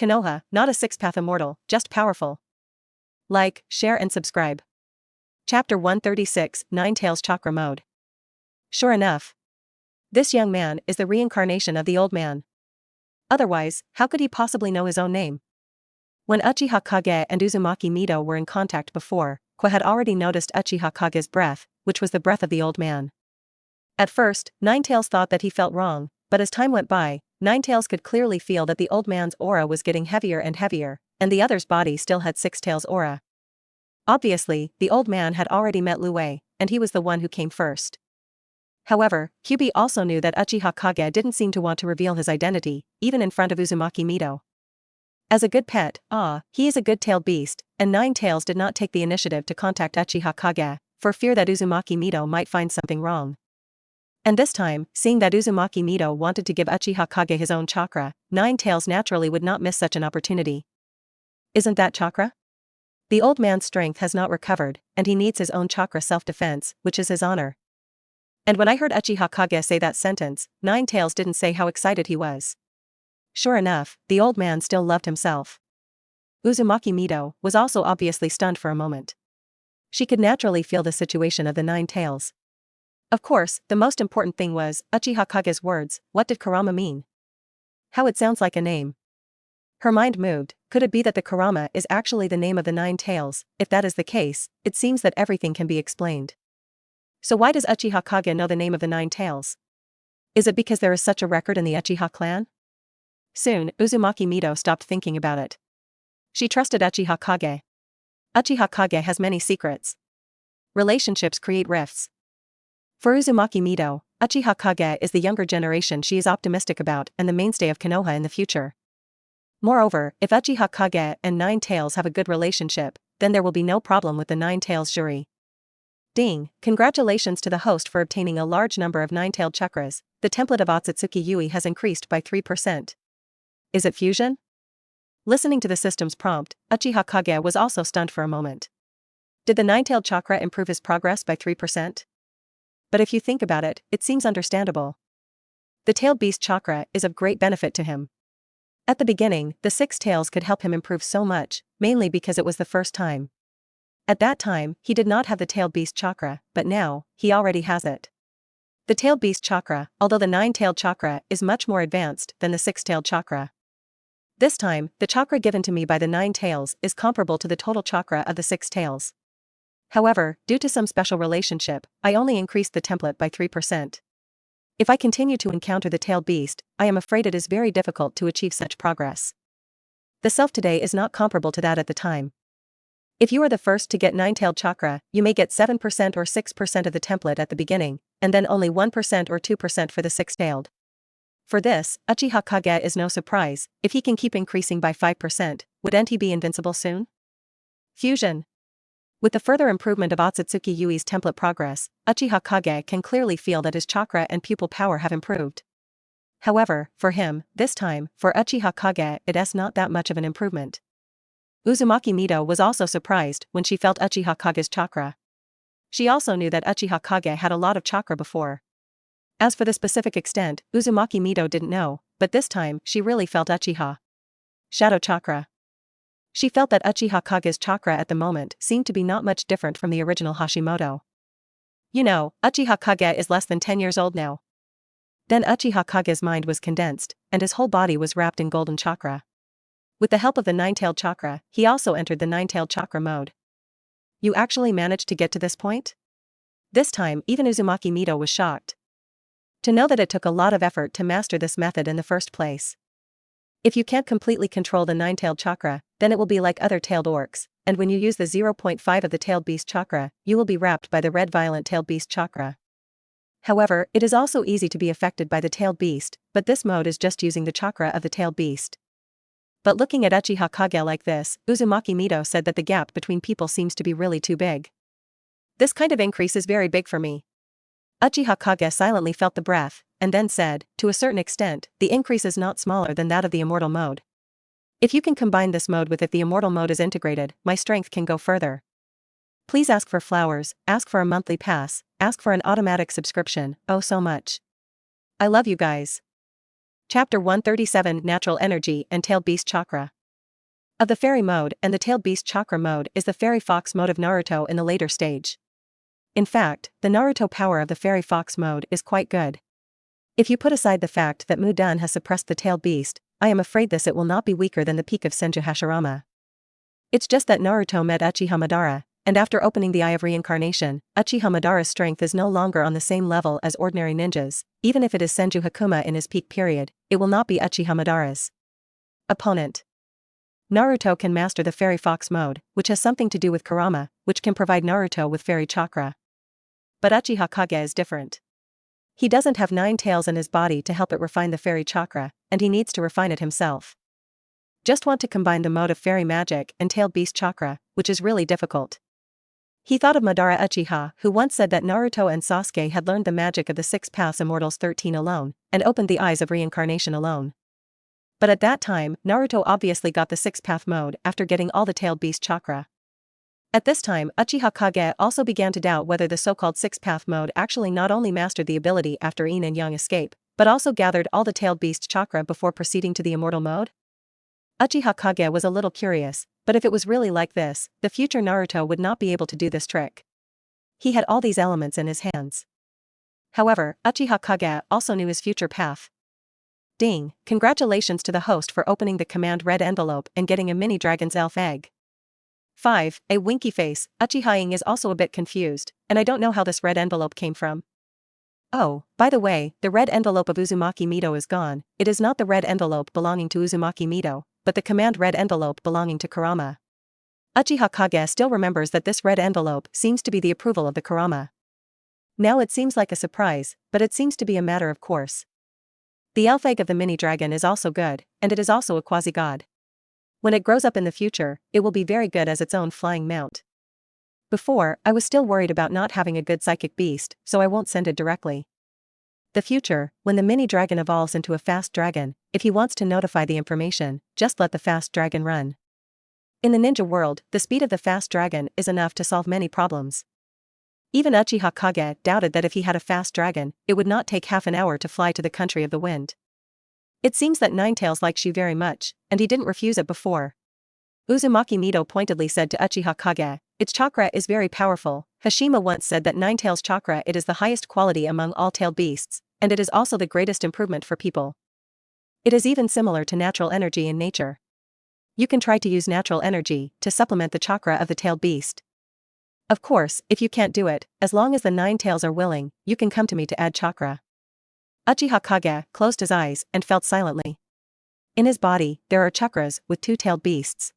Konoha, not a six-path immortal, just powerful. Like, share and subscribe. Chapter 136, Nine Tails Chakra Mode. Sure enough, this young man is the reincarnation of the old man. Otherwise, how could he possibly know his own name? When Uchiha Kage and Uzumaki Mido were in contact before, Kwa had already noticed Uchiha Kage's breath, which was the breath of the old man. At first, Nine Tails thought that he felt wrong, but as time went by, Nine Tails could clearly feel that the old man's aura was getting heavier and heavier, and the other's body still had Six Tails' aura. Obviously, the old man had already met Lu Wei, and he was the one who came first. However, Kyubi also knew that Uchiha Kage didn't seem to want to reveal his identity, even in front of Uzumaki Mido. As a good pet, he is a good-tailed beast, and Nine Tails did not take the initiative to contact Uchiha Kage, for fear that Uzumaki Mido might find something wrong. And this time, seeing that Uzumaki Mido wanted to give Uchiha Kage his own chakra, Nine Tails naturally would not miss such an opportunity. Isn't that chakra? The old man's strength has not recovered, and he needs his own chakra self-defense, which is his honor. And when I heard Uchiha Kage say that sentence, Nine Tails didn't say how excited he was. Sure enough, the old man still loved himself. Uzumaki Mido was also obviously stunned for a moment. She could naturally feel the situation of the Nine Tails. Of course, the most important thing was Uchiha Kage's words. What did Kurama mean? How it sounds like a name. Her mind moved. Could it be that the Kurama is actually the name of the Nine Tails? If that is the case, it seems that everything can be explained. So why does Uchiha Kage know the name of the Nine Tails? Is it because there is such a record in the Uchiha clan? Soon, Uzumaki Mido stopped thinking about it. She trusted Uchiha Kage. Uchiha Kage has many secrets. Relationships create rifts. For Uzumaki Mido, Uchiha Kage is the younger generation she is optimistic about and the mainstay of Konoha in the future. Moreover, if Uchiha Kage and Nine Tails have a good relationship, then there will be no problem with the Nine Tails jury. Ding! Congratulations to the host for obtaining a large number of nine-tailed chakras. The template of Otsutsuki Yuki has increased by 3%. Is it fusion? Listening to the system's prompt, Uchiha Kage was also stunned for a moment. Did the nine-tailed chakra improve his progress by 3%? But if you think about it, it seems understandable. The tailed beast chakra is of great benefit to him. At the beginning, the six tails could help him improve so much, mainly because it was the first time. At that time, he did not have the tailed beast chakra, but now, he already has it. The tailed beast chakra, although the nine-tailed chakra is much more advanced than the six-tailed chakra. This time, the chakra given to me by the nine tails is comparable to the total chakra of the six tails. However, due to some special relationship, I only increased the template by 3%. If I continue to encounter the tailed beast, I am afraid it is very difficult to achieve such progress. The self today is not comparable to that at the time. If you are the first to get nine-tailed chakra, you may get 7% or 6% of the template at the beginning, and then only 1% or 2% for the six-tailed. For this, Uchiha Kage is no surprise. If he can keep increasing by 5%, wouldn't he be invincible soon? Fusion. With the further improvement of Otsutsuki Yui's template progress, Uchiha Kage can clearly feel that his chakra and pupil power have improved. However, for him, this time, for Uchiha Kage, it is not that much of an improvement. Uzumaki Mido was also surprised when she felt Uchiha Kage's chakra. She also knew that Uchiha Kage had a lot of chakra before. As for the specific extent, Uzumaki Mido didn't know, but this time, she really felt Uchiha Shadow Chakra. She felt that Uchiha Kage's chakra at the moment seemed to be not much different from the original Hashimoto. You know, Uchiha Kage is less than 10 years old now. Then Uchiha Kage's mind was condensed, and his whole body was wrapped in golden chakra. With the help of the nine-tailed chakra, he also entered the nine-tailed chakra mode. You actually managed to get to this point? This time, even Uzumaki Mido was shocked. To know that it took a lot of effort to master this method in the first place. If you can't completely control the nine-tailed chakra, then it will be like other tailed orcs, and when you use the 0.5 of the tailed beast chakra, you will be wrapped by the red violent tailed beast chakra. Mihowever, it is also easy to be affected by the tailed beast, but this mode is just using the chakra of the tailed beast. But looking at Uchiha Kage like this, Uzumaki Mido said that the gap between people seems to be really too big. This kind of increase is very big for me. Uchiha Kage silently felt the breath, and then said, to a certain extent, the increase is not smaller than that of the Immortal mode. If you can combine this mode with if the Immortal mode is integrated, my strength can go further. Please ask for flowers, ask for a monthly pass, ask for an automatic subscription, oh so much. I love you guys. Chapter 137 Natural Energy and Tailed Beast Chakra. Of the Fairy Mode and the Tailed Beast Chakra mode is the Fairy Fox mode of Naruto in the later stage. In fact, the Naruto power of the Fairy Fox mode is quite good. If you put aside the fact that Mudun has suppressed the Tailed Beast, I am afraid it will not be weaker than the peak of Senju Hashirama. It's just that Naruto met Uchiha Madara, and after opening the Eye of Reincarnation, Uchiha Madara's strength is no longer on the same level as ordinary ninjas. Even if it is Senju Hakuma in his peak period, it will not be Uchiha Madara's opponent. Naruto can master the Fairy Fox mode, which has something to do with Kurama, which can provide Naruto with Fairy Chakra. But Uchiha Kage is different. He doesn't have 9 tails in his body to help it refine the Fairy Chakra, and he needs to refine it himself. Just want to combine the mode of Fairy Magic and Tailed Beast Chakra, which is really difficult. He thought of Madara Uchiha, who once said that Naruto and Sasuke had learned the magic of the 6 paths Immortals 13 alone, and opened the eyes of reincarnation alone. But at that time, Naruto obviously got the 6 path mode after getting all the Tailed Beast Chakra. At this time, Uchiha Kage also began to doubt whether the so-called 6 path mode actually not only mastered the ability after Yin and Yang escape, but also gathered all the Tailed Beast Chakra before proceeding to the Immortal mode? Uchiha Kage was a little curious, but if it was really like this, the future Naruto would not be able to do this trick. He had all these elements in his hands. However, Uchiha Kage also knew his future path. Ding, congratulations to the host for opening the command red envelope and getting a mini dragon's elf egg. 5. A winky face. Uchiha Ing is also a bit confused, and I don't know how this red envelope came from. Oh, by the way, the red envelope of Uzumaki Mido is gone. It is not the red envelope belonging to Uzumaki Mido, but the command red envelope belonging to Kurama. Uchiha Kage still remembers that this red envelope seems to be the approval of the Kurama. Now it seems like a surprise, but it seems to be a matter of course. The elf egg of the mini dragon is also good, and it is also a quasi-god. When it grows up in the future, it will be very good as its own flying mount. Before, I was still worried about not having a good psychic beast, so I won't send it directly. The future, when the mini dragon evolves into a fast dragon, if he wants to notify the information, just let the fast dragon run. In the ninja world, the speed of the fast dragon is enough to solve many problems. Even Uchiha Kage doubted that if he had a fast dragon, it would not take half an hour to fly to the country of the wind. It seems that Ninetales likes you very much, and he didn't refuse it before. Uzumaki Mido pointedly said to Uchiha Kage, its chakra is very powerful. Hashima once said that Ninetales chakra it is the highest quality among all tailed beasts, and it is also the greatest improvement for people. It is even similar to natural energy in nature. You can try to use natural energy to supplement the chakra of the tailed beast. Of course, if you can't do it, as long as the 9 tails are willing, you can come to me to add chakra. Uchiha Kage closed his eyes and felt silently. In his body, there are chakras with 2 tailed beasts.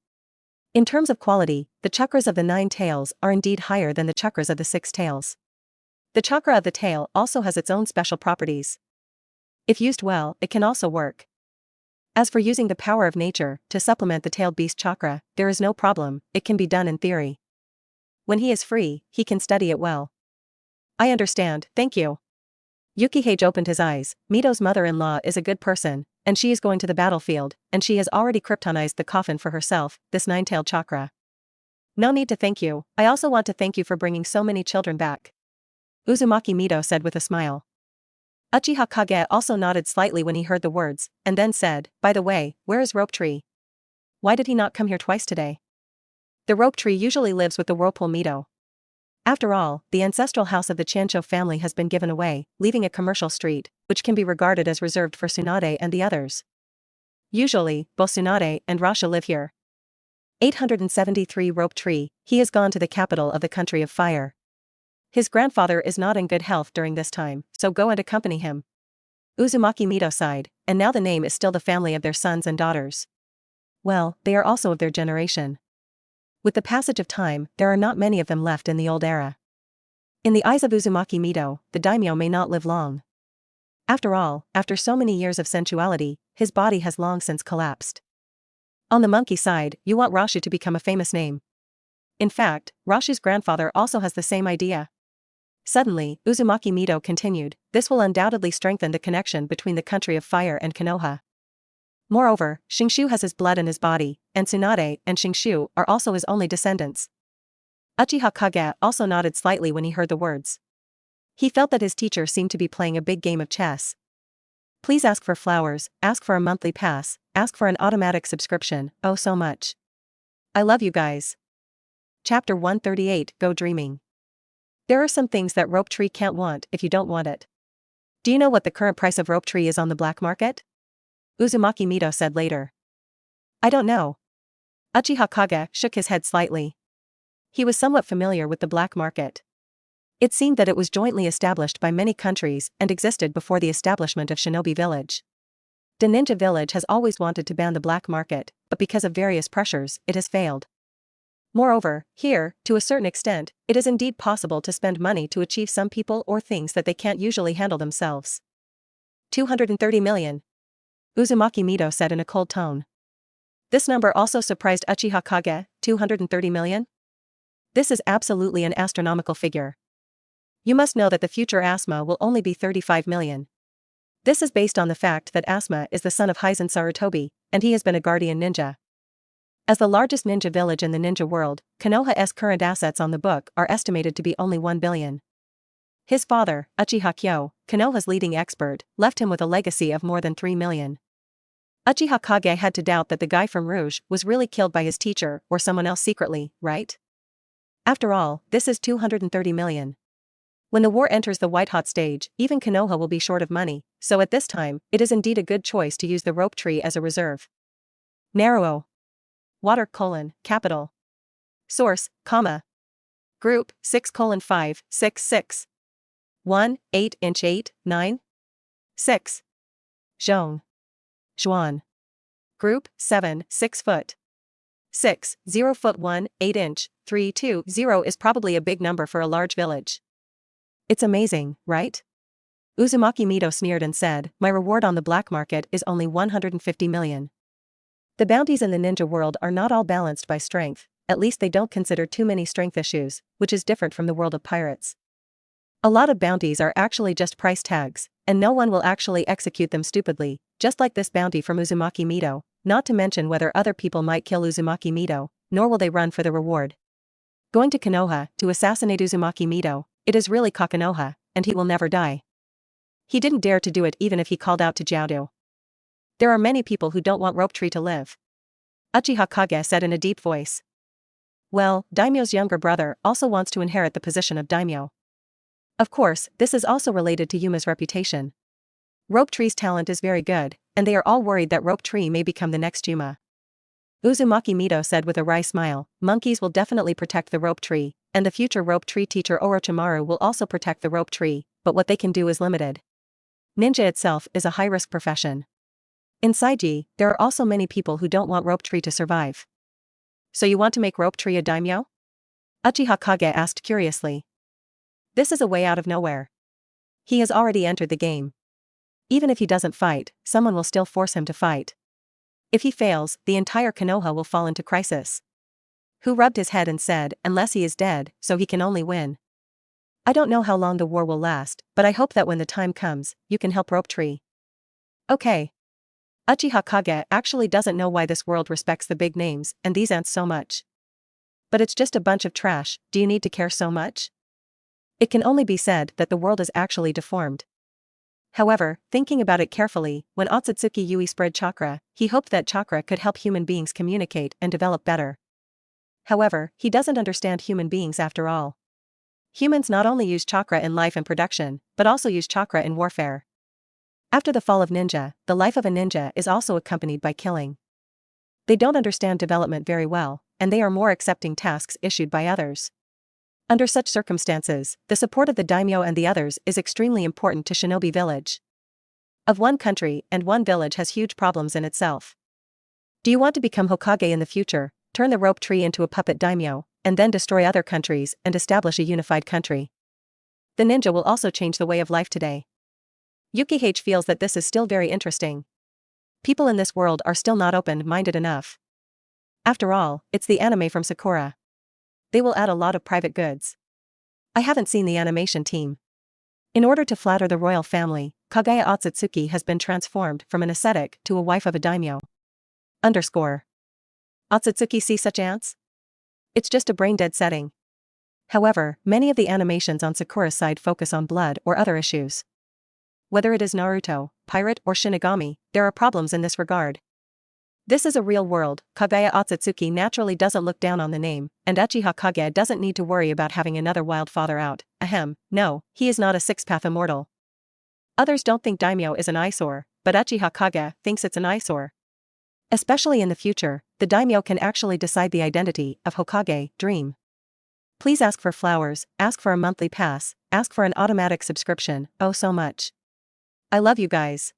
In terms of quality, the chakras of the 9 tails are indeed higher than the chakras of the 6 tails. The chakra of the tail also has its own special properties. If used well, it can also work. As for using the power of nature to supplement the tailed beast chakra, there is no problem, it can be done in theory. When he is free, he can study it well. I understand, thank you. Yukihage opened his eyes. Mido's mother-in-law is a good person, and she is going to the battlefield, and she has already kryptonized the coffin for herself, this 9-tailed chakra. No need to thank you, I also want to thank you for bringing so many children back. Uzumaki Mido said with a smile. Uchiha Kage also nodded slightly when he heard the words, and then said, by the way, where is Rope Tree? Why did he not come here twice today? The Rope Tree usually lives with the Whirlpool Mido. After all, the ancestral house of the Chancho family has been given away, leaving a commercial street, which can be regarded as reserved for Tsunade and the others. Usually, both Tsunade and Rasha live here. 873 Rope Tree, he has gone to the capital of the country of fire. His grandfather is not in good health during this time, so go and accompany him. Uzumaki Mido sighed, and now the name is still the family of their sons and daughters. Well, they are also of their generation. With the passage of time, there are not many of them left in the old era. In the eyes of Uzumaki Mido, the daimyo may not live long. After all, after so many years of sensuality, his body has long since collapsed. On the monkey side, you want Rashu to become a famous name. In fact, Rashu's grandfather also has the same idea. Suddenly, Uzumaki Mido continued, this will undoubtedly strengthen the connection between the country of fire and Konoha. Moreover, Shinshu has his blood in his body, and Tsunade and Shinshu are also his only descendants. Uchiha Kage also nodded slightly when he heard the words. He felt that his teacher seemed to be playing a big game of chess. Please ask for flowers, ask for a monthly pass, ask for an automatic subscription, oh so much. I love you guys. Chapter 138 Go Dreaming. There are some things that rope tree can't want if you don't want it. Do you know what the current price of rope tree is on the black market? Uzumaki Mito said later. I don't know. Uchiha Kage shook his head slightly. He was somewhat familiar with the black market. It seemed that it was jointly established by many countries and existed before the establishment of Shinobi Village. The Ninja Village has always wanted to ban the black market, but because of various pressures, it has failed. Moreover, here, to a certain extent, it is indeed possible to spend money to achieve some people or things that they can't usually handle themselves. 230 million. Uzumaki Mito said in a cold tone. This number also surprised Uchiha Kage, 230 million? This is absolutely an astronomical figure. You must know that the future Asuma will only be 35 million. This is based on the fact that Asuma is the son of Hizen Sarutobi, and he has been a guardian ninja. As the largest ninja village in the ninja world, Konoha's current assets on the book are estimated to be only 1 billion. His father, Uchiha Kyo, Konoha's leading expert, left him with a legacy of more than 3 million. Uchiha Kage had to doubt that the guy from Rouge was really killed by his teacher or someone else secretly, right? After all, this is 230 million. When the war enters the white-hot stage, even Konoha will be short of money, so at this time, it is indeed a good choice to use the rope tree as a reserve. Naruto. Water: capital. Source, Group, 6:5, 6, 6. 1, 8 inch 8, 9. 6. Zhong. Zhuan. Group, 7, 6 foot. 6, 0 foot 1, 8 inch, 3, 2, 0 is probably a big number for a large village. It's amazing, right? Uzumaki Mito sneered and said, my reward on the black market is only 150 million. The bounties in the ninja world are not all balanced by strength, at least they don't consider too many strength issues, which is different from the world of pirates. A lot of bounties are actually just price tags, and no one will actually execute them stupidly, just like this bounty from Uzumaki Mito, not to mention whether other people might kill Uzumaki Mito, nor will they run for the reward. Going to Konoha to assassinate Uzumaki Mito, it is really Konoha, and he will never die. He didn't dare to do it even if he called out to Jiaodu. There are many people who don't want rope tree to live. Uchiha Kage said in a deep voice. Well, Daimyo's younger brother also wants to inherit the position of Daimyo. Of course, this is also related to Yuma's reputation. Rope tree's talent is very good, and they are all worried that rope tree may become the next Yuma. Uzumaki Mito said with a wry smile, monkeys will definitely protect the rope tree, and the future rope tree teacher Orochimaru will also protect the rope tree, but what they can do is limited. Ninja itself is a high-risk profession. In Saiji, there are also many people who don't want rope tree to survive. So you want to make rope tree a daimyo? Uchiha Kage asked curiously. This is a way out of nowhere. He has already entered the game. Even if he doesn't fight, someone will still force him to fight. If he fails, the entire Konoha will fall into crisis. Who rubbed his head and said, unless he is dead, so he can only win. I don't know how long the war will last, but I hope that when the time comes, you can help rope tree. Okay. Uchiha Kage actually doesn't know why this world respects the big names and these ants so much. But it's just a bunch of trash, do you need to care so much? It can only be said that the world is actually deformed. However, thinking about it carefully, when Otsutsuki Yuki spread chakra, he hoped that chakra could help human beings communicate and develop better. However, he doesn't understand human beings after all. Humans not only use chakra in life and production, but also use chakra in warfare. After the fall of ninja, the life of a ninja is also accompanied by killing. They don't understand development very well, and they are more accepting tasks issued by others. Under such circumstances, the support of the daimyo and the others is extremely important to Shinobi Village. Of one country and one village has huge problems in itself. Do you want to become Hokage in the future, turn the rope tree into a puppet daimyo, and then destroy other countries and establish a unified country? The ninja will also change the way of life today. Yuki H feels that this is still very interesting. People in this world are still not open-minded enough. After all, it's the anime from Sakura. They will add a lot of private goods. I haven't seen the animation team. In order to flatter the royal family, Kaguya Otsutsuki has been transformed from an ascetic to a wife of a daimyo. Otsutsuki see such ants? It's just a brain-dead setting. However, many of the animations on Sakura's side focus on blood or other issues. Whether it is Naruto, pirate or Shinigami, there are problems in this regard. This is a real world. Kaguya Otsutsuki naturally doesn't look down on the name, and Uchiha Kage doesn't need to worry about having another wild father out. Ahem, no, he is not a six-path immortal. Others don't think daimyo is an eyesore, but Uchiha Kage thinks it's an eyesore. Especially in the future, the daimyo can actually decide the identity of Hokage, dream. Please ask for flowers, ask for a monthly pass, ask for an automatic subscription, oh so much. I love you guys.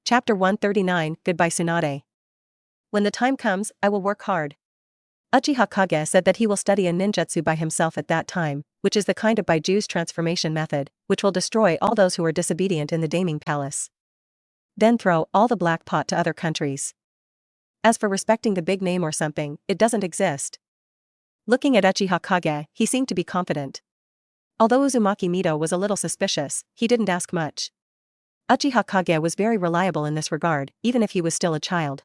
Chapter 139, Goodbye Tsunade. When the time comes, I will work hard. Uchiha Kage said that he will study a ninjutsu by himself at that time, which is the kind of Baiju's transformation method, which will destroy all those who are disobedient in the Daming Palace. Then throw all the black pot to other countries. As for respecting the big name or something, it doesn't exist. Looking at Uchiha Kage, he seemed to be confident. Although Uzumaki Mido was a little suspicious, he didn't ask much. Uchiha Kage was very reliable in this regard, even if he was still a child.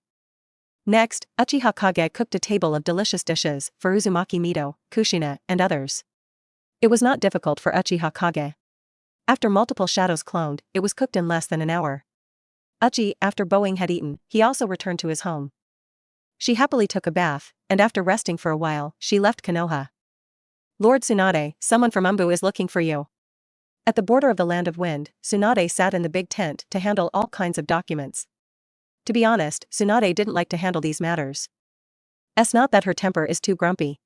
Next, Uchiha Kage cooked a table of delicious dishes for Uzumaki Mido, Kushina, and others. It was not difficult for Uchiha Kage. After multiple shadows cloned, it was cooked in less than an hour. After Boeing had eaten, he also returned to his home. She happily took a bath, and after resting for a while, she left Konoha. Lord Tsunade, someone from Umbu is looking for you. At the border of the Land of Wind, Tsunade sat in the big tent to handle all kinds of documents. To be honest, Tsunade didn't like to handle these matters. It's not that her temper is too grumpy.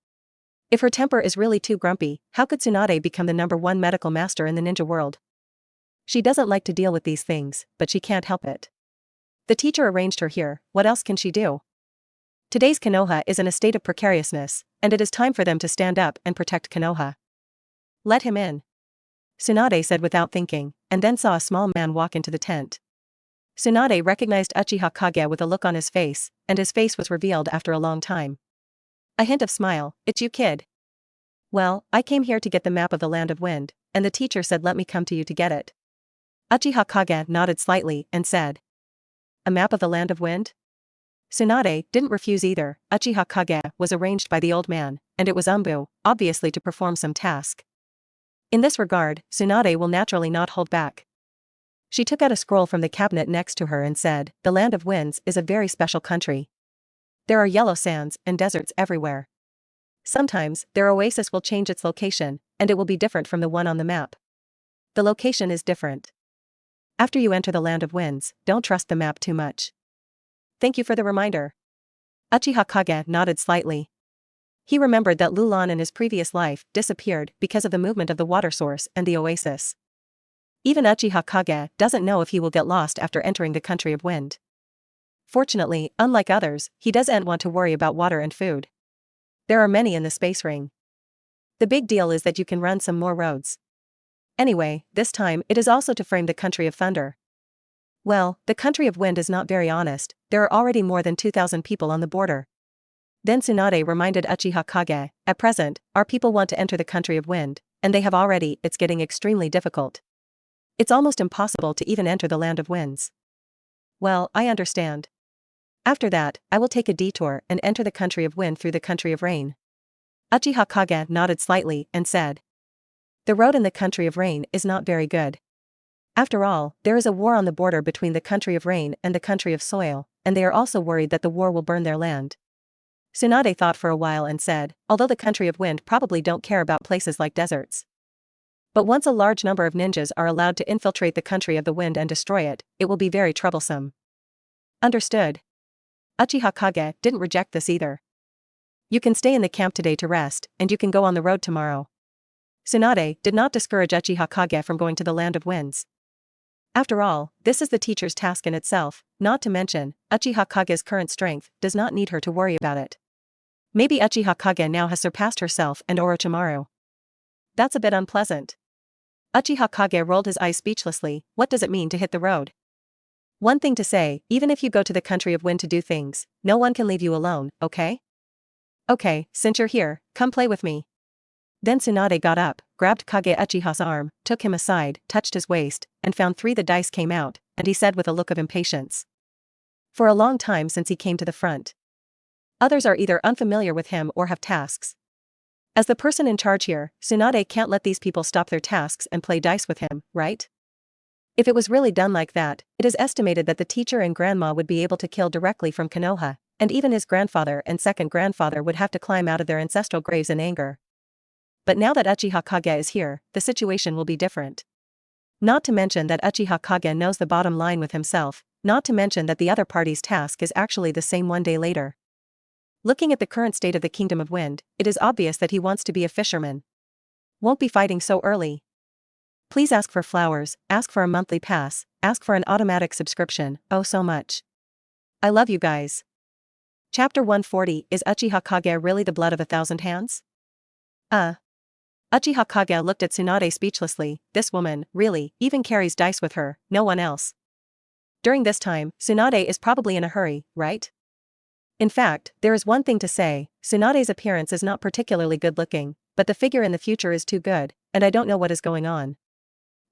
If her temper is really too grumpy, how could Tsunade become the #1 medical master in the ninja world? She doesn't like to deal with these things, but she can't help it. The teacher arranged her here, what else can she do? Today's Konoha is in a state of precariousness, and it is time for them to stand up and protect Konoha. Let him in. Tsunade said without thinking, and then saw a small man walk into the tent. Tsunade recognized Uchiha Kage with a look on his face, and his face was revealed after a long time. A hint of smile, it's you kid. Well, I came here to get the map of the Land of Wind, and the teacher said let me come to you to get it. Uchiha Kage nodded slightly and said. A map of the Land of Wind? Tsunade didn't refuse either. Uchiha Kage was arranged by the old man, and it was Umbu, obviously to perform some task. In this regard, Tsunade will naturally not hold back. She took out a scroll from the cabinet next to her and said, the Land of Winds is a very special country. There are yellow sands and deserts everywhere. Sometimes, their oasis will change its location, and it will be different from the one on the map. The location is different. After you enter the Land of Winds, don't trust the map too much. Thank you for the reminder. Uchiha Kage nodded slightly. He remembered that Lulan in his previous life disappeared because of the movement of the water source and the oasis. Even Uchiha Kage doesn't know if he will get lost after entering the country of wind. Fortunately, unlike others, he doesn't want to worry about water and food. There are many in the space ring. The big deal is that you can run some more roads. Anyway, this time it is also to frame the country of thunder. Well, the country of wind is not very honest, there are already more than 2,000 people on the border. Then Tsunade reminded Uchiha Kage, at present, our people want to enter the country of wind, and they have already, it's getting extremely difficult. It's almost impossible to even enter the Land of Winds. Well, I understand. After that, I will take a detour and enter the country of wind through the country of rain. Uchiha Kage nodded slightly and said. The road in the country of rain is not very good. After all, there is a war on the border between the country of rain and the country of soil, and they are also worried that the war will burn their land. Tsunade thought for a while and said, although the country of wind probably don't care about places like deserts. But once a large number of ninjas are allowed to infiltrate the country of the wind and destroy it, it will be very troublesome. Understood. Uchiha Kage didn't reject this either. You can stay in the camp today to rest, and you can go on the road tomorrow. Tsunade did not discourage Uchiha Kage from going to the Land of Winds. After all, this is the teacher's task in itself, not to mention, Uchiha Kage's current strength does not need her to worry about it. Maybe Uchiha Kage now has surpassed herself and Orochimaru. That's a bit unpleasant. Uchiha Kage rolled his eyes speechlessly. What does it mean to hit the road? One thing to say, even if you go to the country of wind to do things, no one can leave you alone, okay? Okay, since you're here, come play with me. Then Tsunade got up, grabbed Kage Uchiha's arm, took him aside, touched his waist, and found 3 the dice came out, and he said with a look of impatience. For a long time since he came to the front. Others are either unfamiliar with him or have tasks. As the person in charge here, Tsunade can't let these people stop their tasks and play dice with him, right? If it was really done like that, it is estimated that the teacher and grandma would be able to kill directly from Konoha, and even his grandfather and second grandfather would have to climb out of their ancestral graves in anger. But now that Uchiha Kage is here, the situation will be different. Not to mention that Uchiha Kage knows the bottom line with himself, not to mention that the other party's task is actually the same one day later. Looking at the current state of the Kingdom of Wind, it is obvious that he wants to be a fisherman. Won't be fighting so early. Please ask for flowers, ask for a monthly pass, ask for an automatic subscription, oh so much. I love you guys. Chapter 140. Is Uchiha Kage really the blood of 1,000 hands? Uchiha Kage looked at Tsunade speechlessly. This woman, really, even carries dice with her, no one else. During this time, Tsunade is probably in a hurry, right? In fact, there is one thing to say, Tsunade's appearance is not particularly good-looking, but the figure in the future is too good, and I don't know what is going on.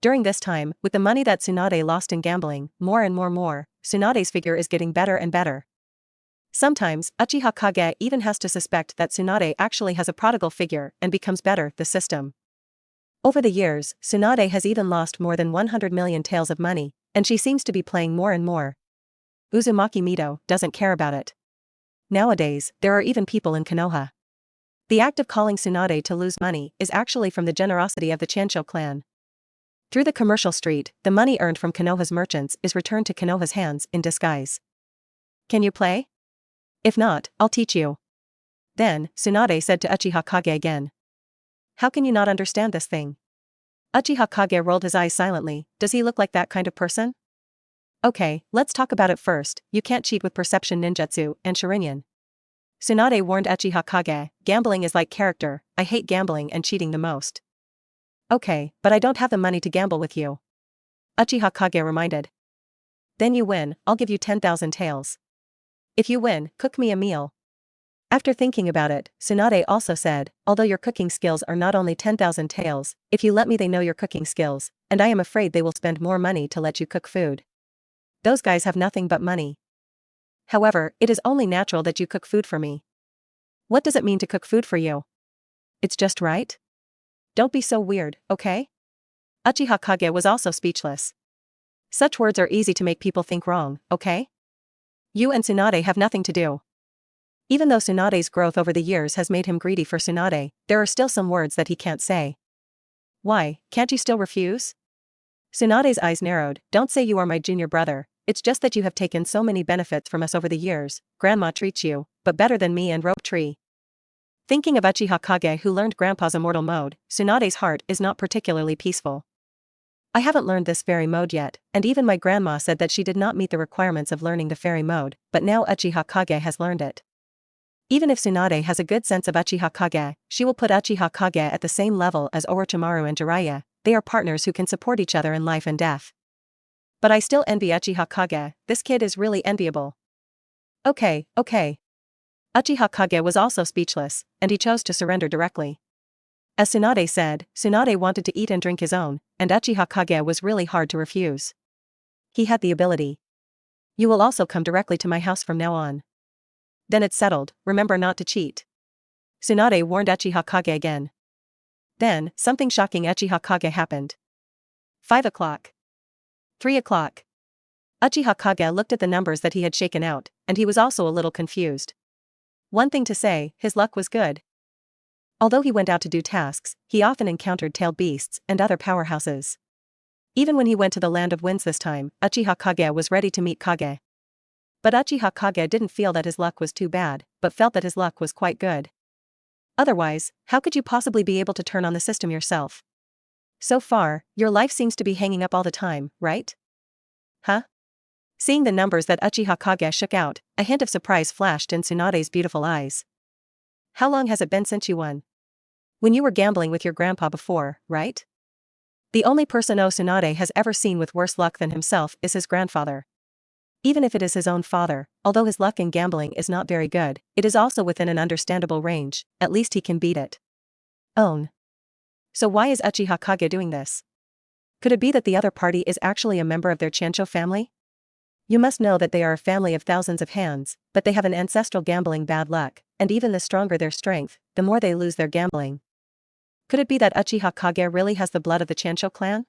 During this time, with the money that Tsunade lost in gambling, more and more, Tsunade's figure is getting better and better. Sometimes, Uchiha Kage even has to suspect that Tsunade actually has a prodigal figure and becomes better, the system. Over the years, Tsunade has even lost more than 100 million taels of money, and she seems to be playing more and more. Uzumaki Mito doesn't care about it. Nowadays, there are even people in Konoha. The act of calling Tsunade to lose money is actually from the generosity of the Chansho clan. Through the commercial street, the money earned from Konoha's merchants is returned to Konoha's hands in disguise. Can you play? If not, I'll teach you. Then, Tsunade said to Uchiha Kage again. How can you not understand this thing? Uchiha Kage rolled his eyes silently. Does he look like that kind of person? Okay, let's talk about it first. You can't cheat with perception ninjutsu and Sharingan. Tsunade warned Uchiha Kage, gambling is like character, I hate gambling and cheating the most. Okay, but I don't have the money to gamble with you. Uchiha Kage reminded. Then you win, I'll give you 10,000 taels. If you win, cook me a meal. After thinking about it, Tsunade also said, although your cooking skills are not only 10,000 taels, if you let me they know your cooking skills, and I am afraid they will spend more money to let you cook food. Those guys have nothing but money. However, it is only natural that you cook food for me. What does it mean to cook food for you? It's just right? Don't be so weird, okay? Uchiha Kage was also speechless. Such words are easy to make people think wrong, okay? You and Tsunade have nothing to do. Even though Tsunade's growth over the years has made him greedy for Tsunade, there are still some words that he can't say. Why, can't you still refuse? Tsunade's eyes narrowed. Don't say you are my junior brother, it's just that you have taken so many benefits from us over the years. Grandma treats you, but better than me and Rope Tree. Thinking of Uchiha Kage who learned Grandpa's immortal mode, Tsunade's heart is not particularly peaceful. I haven't learned this fairy mode yet, and even my grandma said that she did not meet the requirements of learning the fairy mode, but now Uchiha Kage has learned it. Even if Tsunade has a good sense of Uchiha Kage, she will put Uchiha Kage at the same level as Orochimaru and Jiraiya. They are partners who can support each other in life and death. But I still envy Uchiha Kage, this kid is really enviable. Okay. Uchiha Kage was also speechless, and he chose to surrender directly. As Tsunade said, Tsunade wanted to eat and drink his own, and Uchiha Kage was really hard to refuse. He had the ability. You will also come directly to my house from now on. Then it's settled, remember not to cheat. Tsunade warned Uchiha Kage again. Then, something shocking Uchiha Kage happened. 5 o'clock. 3 o'clock. Uchiha Kage looked at the numbers that he had shaken out, and he was also a little confused. One thing to say, his luck was good. Although he went out to do tasks, he often encountered tailed beasts and other powerhouses. Even when he went to the Land of Winds this time, Uchiha Kage was ready to meet Kage. But Uchiha Kage didn't feel that his luck was too bad, but felt that his luck was quite good. Otherwise, how could you possibly be able to turn on the system yourself? So far, your life seems to be hanging up all the time, right? Huh? Seeing the numbers that Uchiha Kage shook out, a hint of surprise flashed in Tsunade's beautiful eyes. How long has it been since you won? When you were gambling with your grandpa before, right? The only person Tsunade has ever seen with worse luck than himself is his grandfather. Even if it is his own father, although his luck in gambling is not very good, it is also within an understandable range, at least he can beat it. Own. So why is Uchiha Kage doing this? Could it be that the other party is actually a member of their Chansho family? You must know that they are a family of thousands of hands, but they have an ancestral gambling bad luck, and even the stronger their strength, the more they lose their gambling. Could it be that Uchiha Kage really has the blood of the Chansho clan?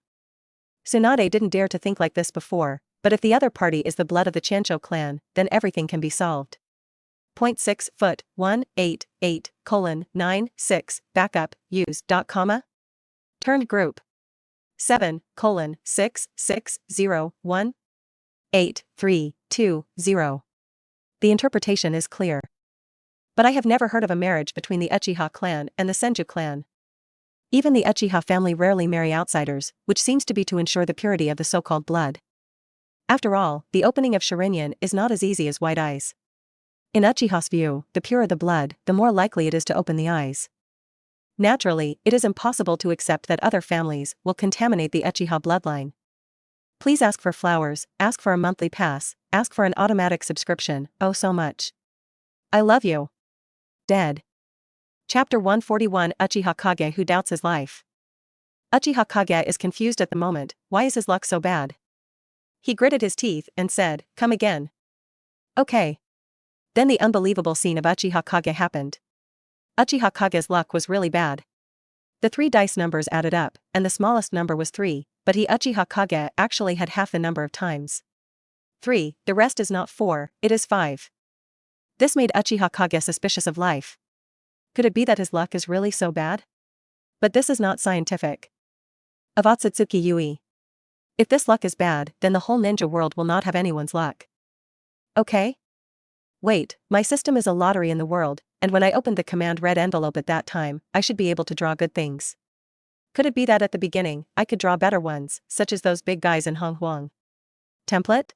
Tsunade didn't dare to think like this before, but if the other party is the blood of the Chancho clan, then everything can be solved. Point 6 foot 188:9 6 backup use dot comma turned group 7:6601832 The interpretation is clear. But I have never heard of a marriage between the Uchiha clan and the Senju clan. Even the Uchiha family rarely marry outsiders, which seems to be to ensure the purity of the so-called blood. After all, the opening of Sharingan is not as easy as white eyes. In Uchiha's view, the purer the blood, the more likely it is to open the eyes. Naturally, it is impossible to accept that other families will contaminate the Uchiha bloodline. Please ask for flowers, ask for a monthly pass, ask for an automatic subscription, oh so much. I love you. Dead. Chapter 141 Uchiha Kage who doubts his life. Uchiha Kage is confused at the moment, why is his luck so bad? He gritted his teeth and said, come again. Okay. Then the unbelievable scene of Uchiha Kage happened. Uchiha Kage's luck was really bad. The 3 dice numbers added up, and the smallest number was 3, but Uchiha Kage actually had half the number of times. 3, the rest is not 4, it is 5. This made Uchiha Kage suspicious of life. Could it be that his luck is really so bad? But this is not scientific. Of Otsutsuki Yuki. If this luck is bad, then the whole ninja world will not have anyone's luck. Okay? Wait, my system is a lottery in the world, and when I opened the command red envelope at that time, I should be able to draw good things. Could it be that at the beginning, I could draw better ones, such as those big guys in Hong Huang? Template?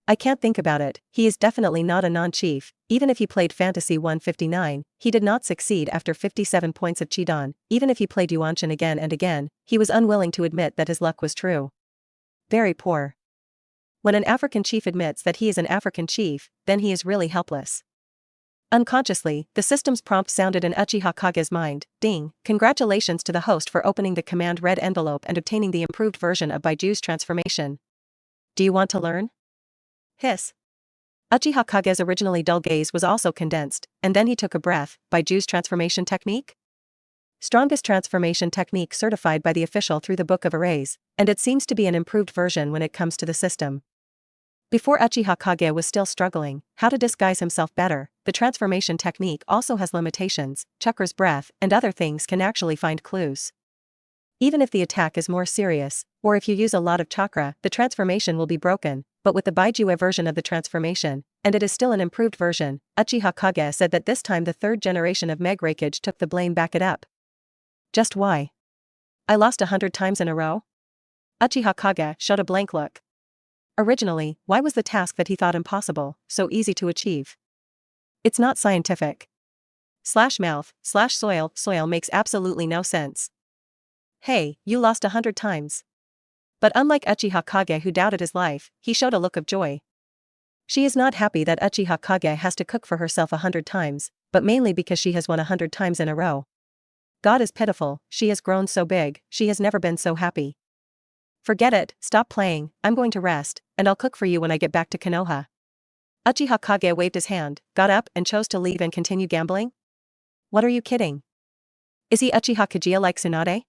I can't think about it, he is definitely not a non-chief, even if he played Fantasy 159, he did not succeed after 57 points of Chidan, even if he played Yuanshin again and again, he was unwilling to admit that his luck was true. Very poor. When an African chief admits that he is an African chief, then he is really helpless. Unconsciously, the system's prompt sounded in Uchiha Kage's mind, ding, congratulations to the host for opening the command red envelope and obtaining the improved version of Baiju's transformation. Do you want to learn? Hiss. Uchiha Kage's originally dull gaze was also condensed, and then he took a breath. Baiju's transformation technique? Strongest transformation technique certified by the official through the Book of Arrays, and it seems to be an improved version when it comes to the system. Before Uchiha Kage was still struggling how to disguise himself better, the transformation technique also has limitations, Chakra's breath and other things can actually find clues. Even if the attack is more serious, or if you use a lot of chakra, the transformation will be broken, but with the Baiju version of the transformation, and it is still an improved version, Uchiha Kage said that this time the 3rd generation of Meg Raikage took the blame. Back it up. Just why? I lost 100 times in a row? Uchiha Kage showed a blank look. Originally, why was the task that he thought impossible so easy to achieve? It's not scientific. /mouth/soil makes absolutely no sense. Hey, you lost 100 times. But unlike Uchiha Kage who doubted his life, he showed a look of joy. She is not happy that Uchiha Kage has to cook for herself 100 times, but mainly because she has won 100 times in a row. God is pitiful, she has grown so big, she has never been so happy. Forget it, stop playing, I'm going to rest, and I'll cook for you when I get back to Konoha. Uchiha Kage waved his hand, got up and chose to leave and continue gambling? What are you kidding? Is he Uchiha Kage like Tsunade?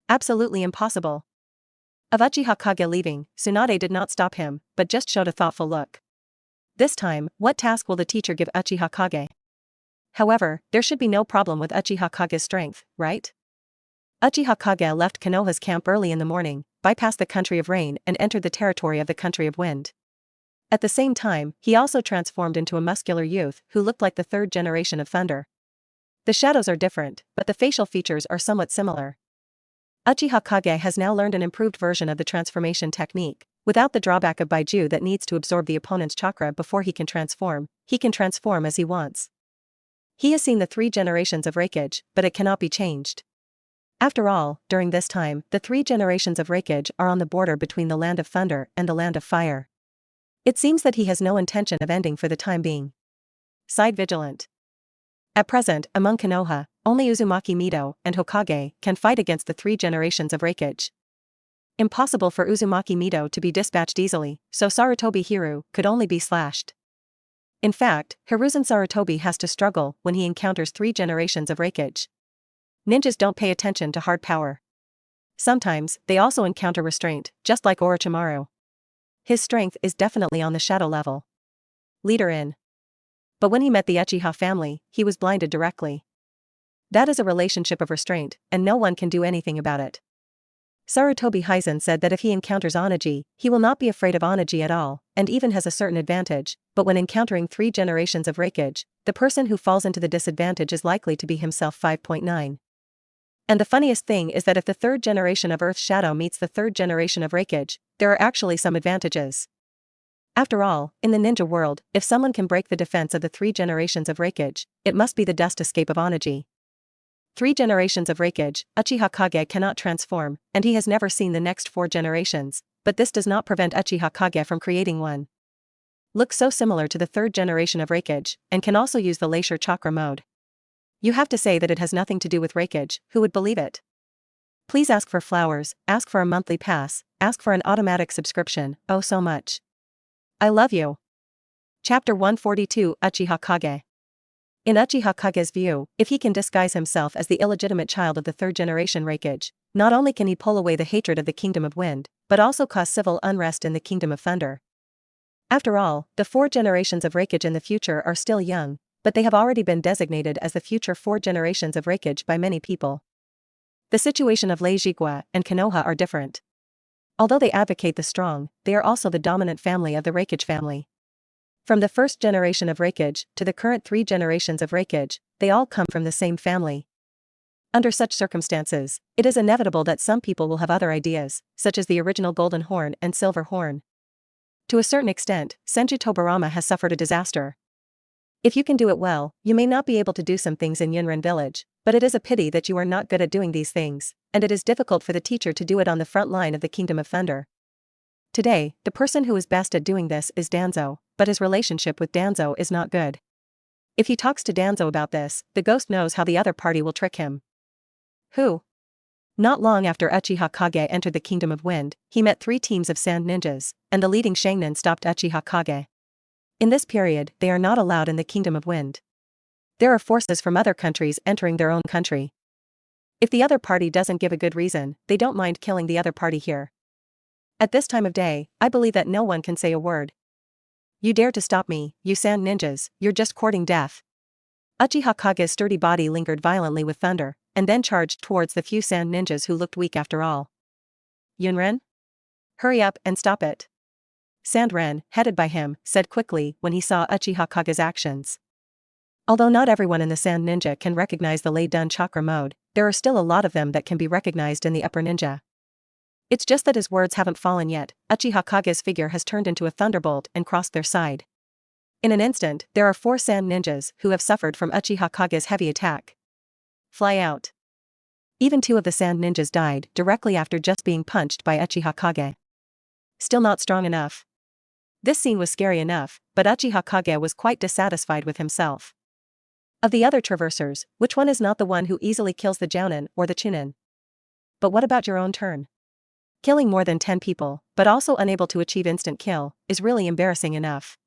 Absolutely impossible. Of Uchiha Kage leaving, Tsunade did not stop him, but just showed a thoughtful look. This time, what task will the teacher give Uchiha Kage? However, there should be no problem with Uchiha Kage's strength, right? Uchiha Kage left Konoha's camp early in the morning, bypassed the country of rain and entered the territory of the country of wind. At the same time, he also transformed into a muscular youth who looked like the 3rd generation of thunder. The shadows are different, but the facial features are somewhat similar. Uchiha Kage has now learned an improved version of the transformation technique, without the drawback of Baiju that needs to absorb the opponent's chakra before he can transform as he wants. He has seen the 3 generations of Raikage, but it cannot be changed. After all, during this time, the 3 generations of Raikage are on the border between the land of thunder and the land of fire. It seems that he has no intention of ending for the time being. Side vigilant. At present, among Konoha, only Uzumaki Mido and Hokage can fight against the 3 generations of Raikage. Impossible for Uzumaki Mido to be dispatched easily, so Sarutobi Hiru could only be slashed. In fact, Hiruzen Sarutobi has to struggle when he encounters 3 generations of Raikage. Ninjas don't pay attention to hard power. Sometimes, they also encounter restraint, just like Orochimaru. His strength is definitely on the shadow level. Leader in. But when he met the Uchiha family, he was blinded directly. That is a relationship of restraint, and no one can do anything about it. Sarutobi Hizen said that if he encounters Onaji, he will not be afraid of Onaji at all, and even has a certain advantage, but when encountering 3 generations of Reikage, the person who falls into the disadvantage is likely to be himself. 5.9. And the funniest thing is that if the 3rd generation of Earth's Shadow meets the 3rd generation of Reikage, there are actually some advantages. After all, in the ninja world, if someone can break the defense of the 3 generations of Reikage, it must be the dust escape of Onaji. 3 generations of Reikage, Uchiha Kage cannot transform, and he has never seen the next 4 generations, but this does not prevent Uchiha Kage from creating one. Looks so similar to the 3rd generation of Reikage, and can also use the Leisure Chakra mode. You have to say that it has nothing to do with Reikage, who would believe it? Please ask for flowers, ask for a monthly pass, ask for an automatic subscription, oh so much. I love you. Chapter 142 Uchiha Kage. In Uchiha Kage's view, if he can disguise himself as the illegitimate child of the 3rd generation Reikage, not only can he pull away the hatred of the Kingdom of Wind, but also cause civil unrest in the Kingdom of Thunder. After all, the 4 generations of Reikage in the future are still young, but they have already been designated as the future 4 generations of Reikage by many people. The situation of Lei Jigua and Konoha are different. Although they advocate the strong, they are also the dominant family of the Reikage family. From the 1st generation of Reikage to the current 3 generations of Reikage, they all come from the same family. Under such circumstances, it is inevitable that some people will have other ideas, such as the original Golden Horn and Silver Horn. To a certain extent, Senju Tobarama has suffered a disaster. If you can do it well, you may not be able to do some things in Yunren village, but it is a pity that you are not good at doing these things, and it is difficult for the teacher to do it on the front line of the Kingdom of Thunder. Today, the person who is best at doing this is Danzo, but his relationship with Danzo is not good. If he talks to Danzo about this, the ghost knows how the other party will trick him. Who? Not long after Uchiha Kage entered the Kingdom of Wind, he met 3 teams of sand ninjas, and the leading Sharingan stopped Uchiha Kage. In this period, they are not allowed in the Kingdom of Wind. There are forces from other countries entering their own country. If the other party doesn't give a good reason, they don't mind killing the other party here. At this time of day, I believe that no one can say a word. You dare to stop me, you sand ninjas, you're just courting death. Uchiha Kage's sturdy body lingered violently with thunder, and then charged towards the few sand ninjas who looked weak after all. Yunren? Hurry up and stop it. Sandren, headed by him, said quickly when he saw Uchiha Kage's actions. Although not everyone in the Sand Ninja can recognize the Lei Dun Chakra mode, there are still a lot of them that can be recognized in the Upper Ninja. It's just that his words haven't fallen yet. Uchiha Kage's figure has turned into a thunderbolt and crossed their side. In an instant, there are 4 Sand Ninjas who have suffered from Uchiha Kage's heavy attack. Fly out. Even 2 of the Sand Ninjas died directly after just being punched by Uchiha Kage. Still not strong enough. This scene was scary enough, but Uchiha Kage was quite dissatisfied with himself. Of the other traversers, which one is not the one who easily kills the Jounin or the Chunin? But what about your own turn? Killing more than 10 people, but also unable to achieve instant kill, is really embarrassing enough.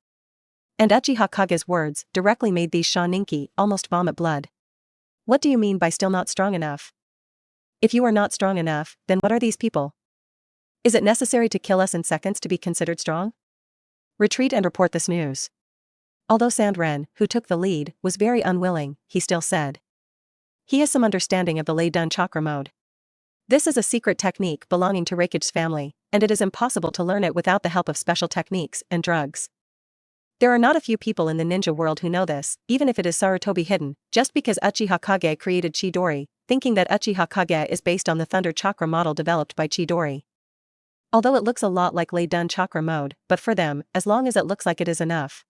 And Uchiha Kage's words directly made these Shaninki almost vomit blood. What do you mean by still not strong enough? If you are not strong enough, then what are these people? Is it necessary to kill us in seconds to be considered strong? Retreat and report this news. Although Sandren, who took the lead, was very unwilling, he still said. He has some understanding of the Lei Dun Chakra mode. This is a secret technique belonging to Reikage's family, and it is impossible to learn it without the help of special techniques and drugs. There are not a few people in the ninja world who know this, even if it is Sarutobi hidden, just because Uchiha Kage created Chidori, thinking that Uchiha Kage is based on the Thunder Chakra model developed by Chidori. Although it looks a lot like Lei Dun Chakra mode, but for them, as long as it looks like it is enough.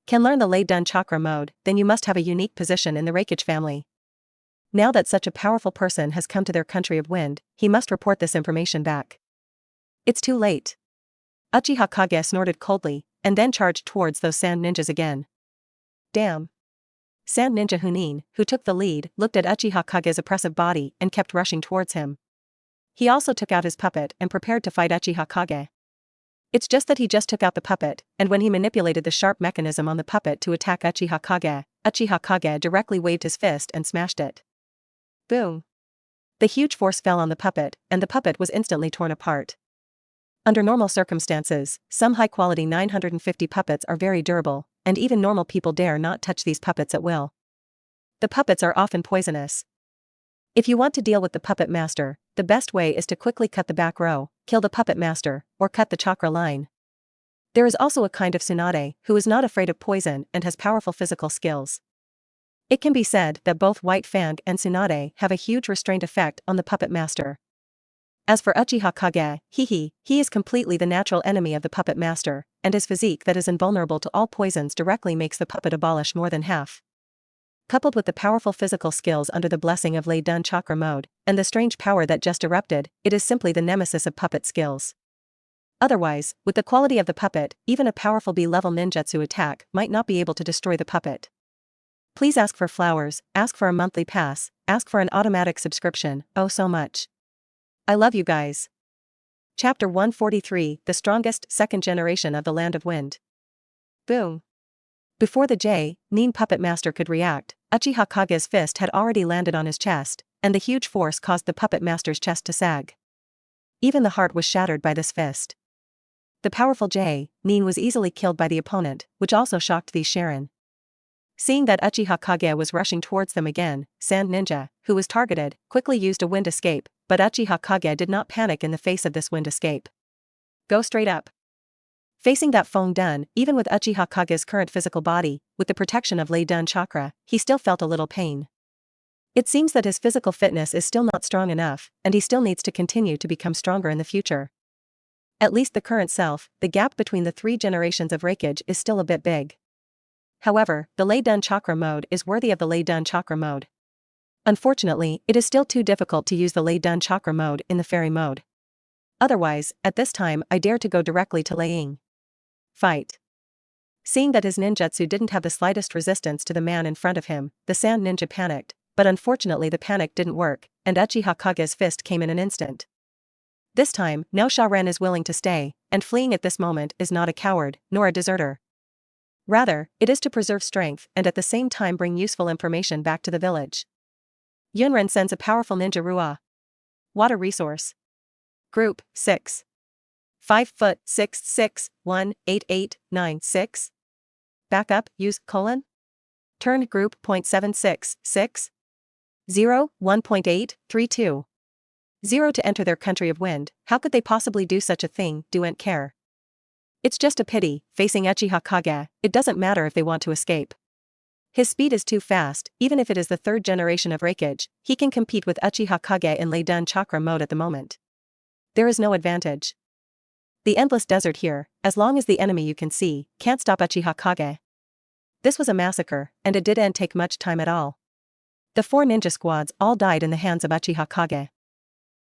Can learn the Lei Dun Chakra mode, then you must have a unique position in the Reikage family. Now that such a powerful person has come to their country of wind, he must report this information back. It's too late. Uchiha Kage snorted coldly, and then charged towards those sand ninjas again. Damn. Sand Ninja Hunin, who took the lead, looked at Uchiha Kage's oppressive body and kept rushing towards him. He also took out his puppet and prepared to fight Uchiha Kage. It's just that he just took out the puppet, and when he manipulated the sharp mechanism on the puppet to attack Uchiha Kage directly waved his fist and smashed it. Boom. The huge force fell on the puppet, and the puppet was instantly torn apart. Under normal circumstances, some high-quality 950 puppets are very durable, and even normal people dare not touch these puppets at will. The puppets are often poisonous. If you want to deal with the puppet master, the best way is to quickly cut the back row, kill the puppet master, or cut the chakra line. There is also a kind of tsunade who is not afraid of poison and has powerful physical skills. It can be said that both White Fang and tsunade have a huge restraint effect on the puppet master. As for Uchiha Kage, he is completely the natural enemy of the puppet master, and his physique that is invulnerable to all poisons directly makes the puppet abolish more than half. Coupled with the powerful physical skills under the blessing of Lei Dun Chakra mode, and the strange power that just erupted, it is simply the nemesis of puppet skills. Otherwise, with the quality of the puppet, even a powerful B-level ninjutsu attack might not be able to destroy the puppet. Please ask for flowers, ask for a monthly pass, ask for an automatic subscription, oh so much. I love you guys. Chapter 143, The Strongest Second Generation of the Land of Wind. Boom. Before the Nin puppet master could react, Uchiha Kage's fist had already landed on his chest, and the huge force caused the puppet master's chest to sag. Even the heart was shattered by this fist. The powerful Nin was easily killed by the opponent, which also shocked the Sharon. Seeing that Uchiha Kage was rushing towards them again, Sand Ninja, who was targeted, quickly used a wind escape, but Uchiha Kage did not panic in the face of this wind escape. Go straight up. Facing that Feng Dun, even with Uchiha Kage's current physical body, with the protection of Lei Dun Chakra, he still felt a little pain. It seems that his physical fitness is still not strong enough, and he still needs to continue to become stronger in the future. At least the current self, the gap between the 3 generations of Reikage is still a bit big. However, the Lei Dun Chakra mode is worthy of the Lei Dun Chakra mode. Unfortunately, it is still too difficult to use the Lei Dun Chakra mode in the fairy mode. Otherwise, at this time I dare to go directly to Lei Ying. Fight. Seeing that his ninjutsu didn't have the slightest resistance to the man in front of him, the Sand Ninja panicked, but unfortunately the panic didn't work, and Uchiha Kage's fist came in an instant. This time, now Shaoren is willing to stay, and fleeing at this moment is not a coward, nor a deserter. Rather, it is to preserve strength and at the same time bring useful information back to the village. Yunren sends a powerful ninja Ruah. Water resource. Group, 6. 5'6'6'1'88'9'6. Backup, use, : Turn group, .766. 0, 1.832. 0 to enter their country of wind, how could they possibly do such a thing, do'nt care. It's just a pity, facing Uchiha Kage, it doesn't matter if they want to escape. His speed is too fast, even if it is the 3rd generation of Reikage, he can compete with Uchiha Kage in Lei Dun Chakra mode at the moment. There is no advantage. The endless desert here, as long as the enemy you can see, can't stop Uchiha Kage. This was a massacre, and it didn't take much time at all. The 4 ninja squads all died in the hands of Uchiha Kage.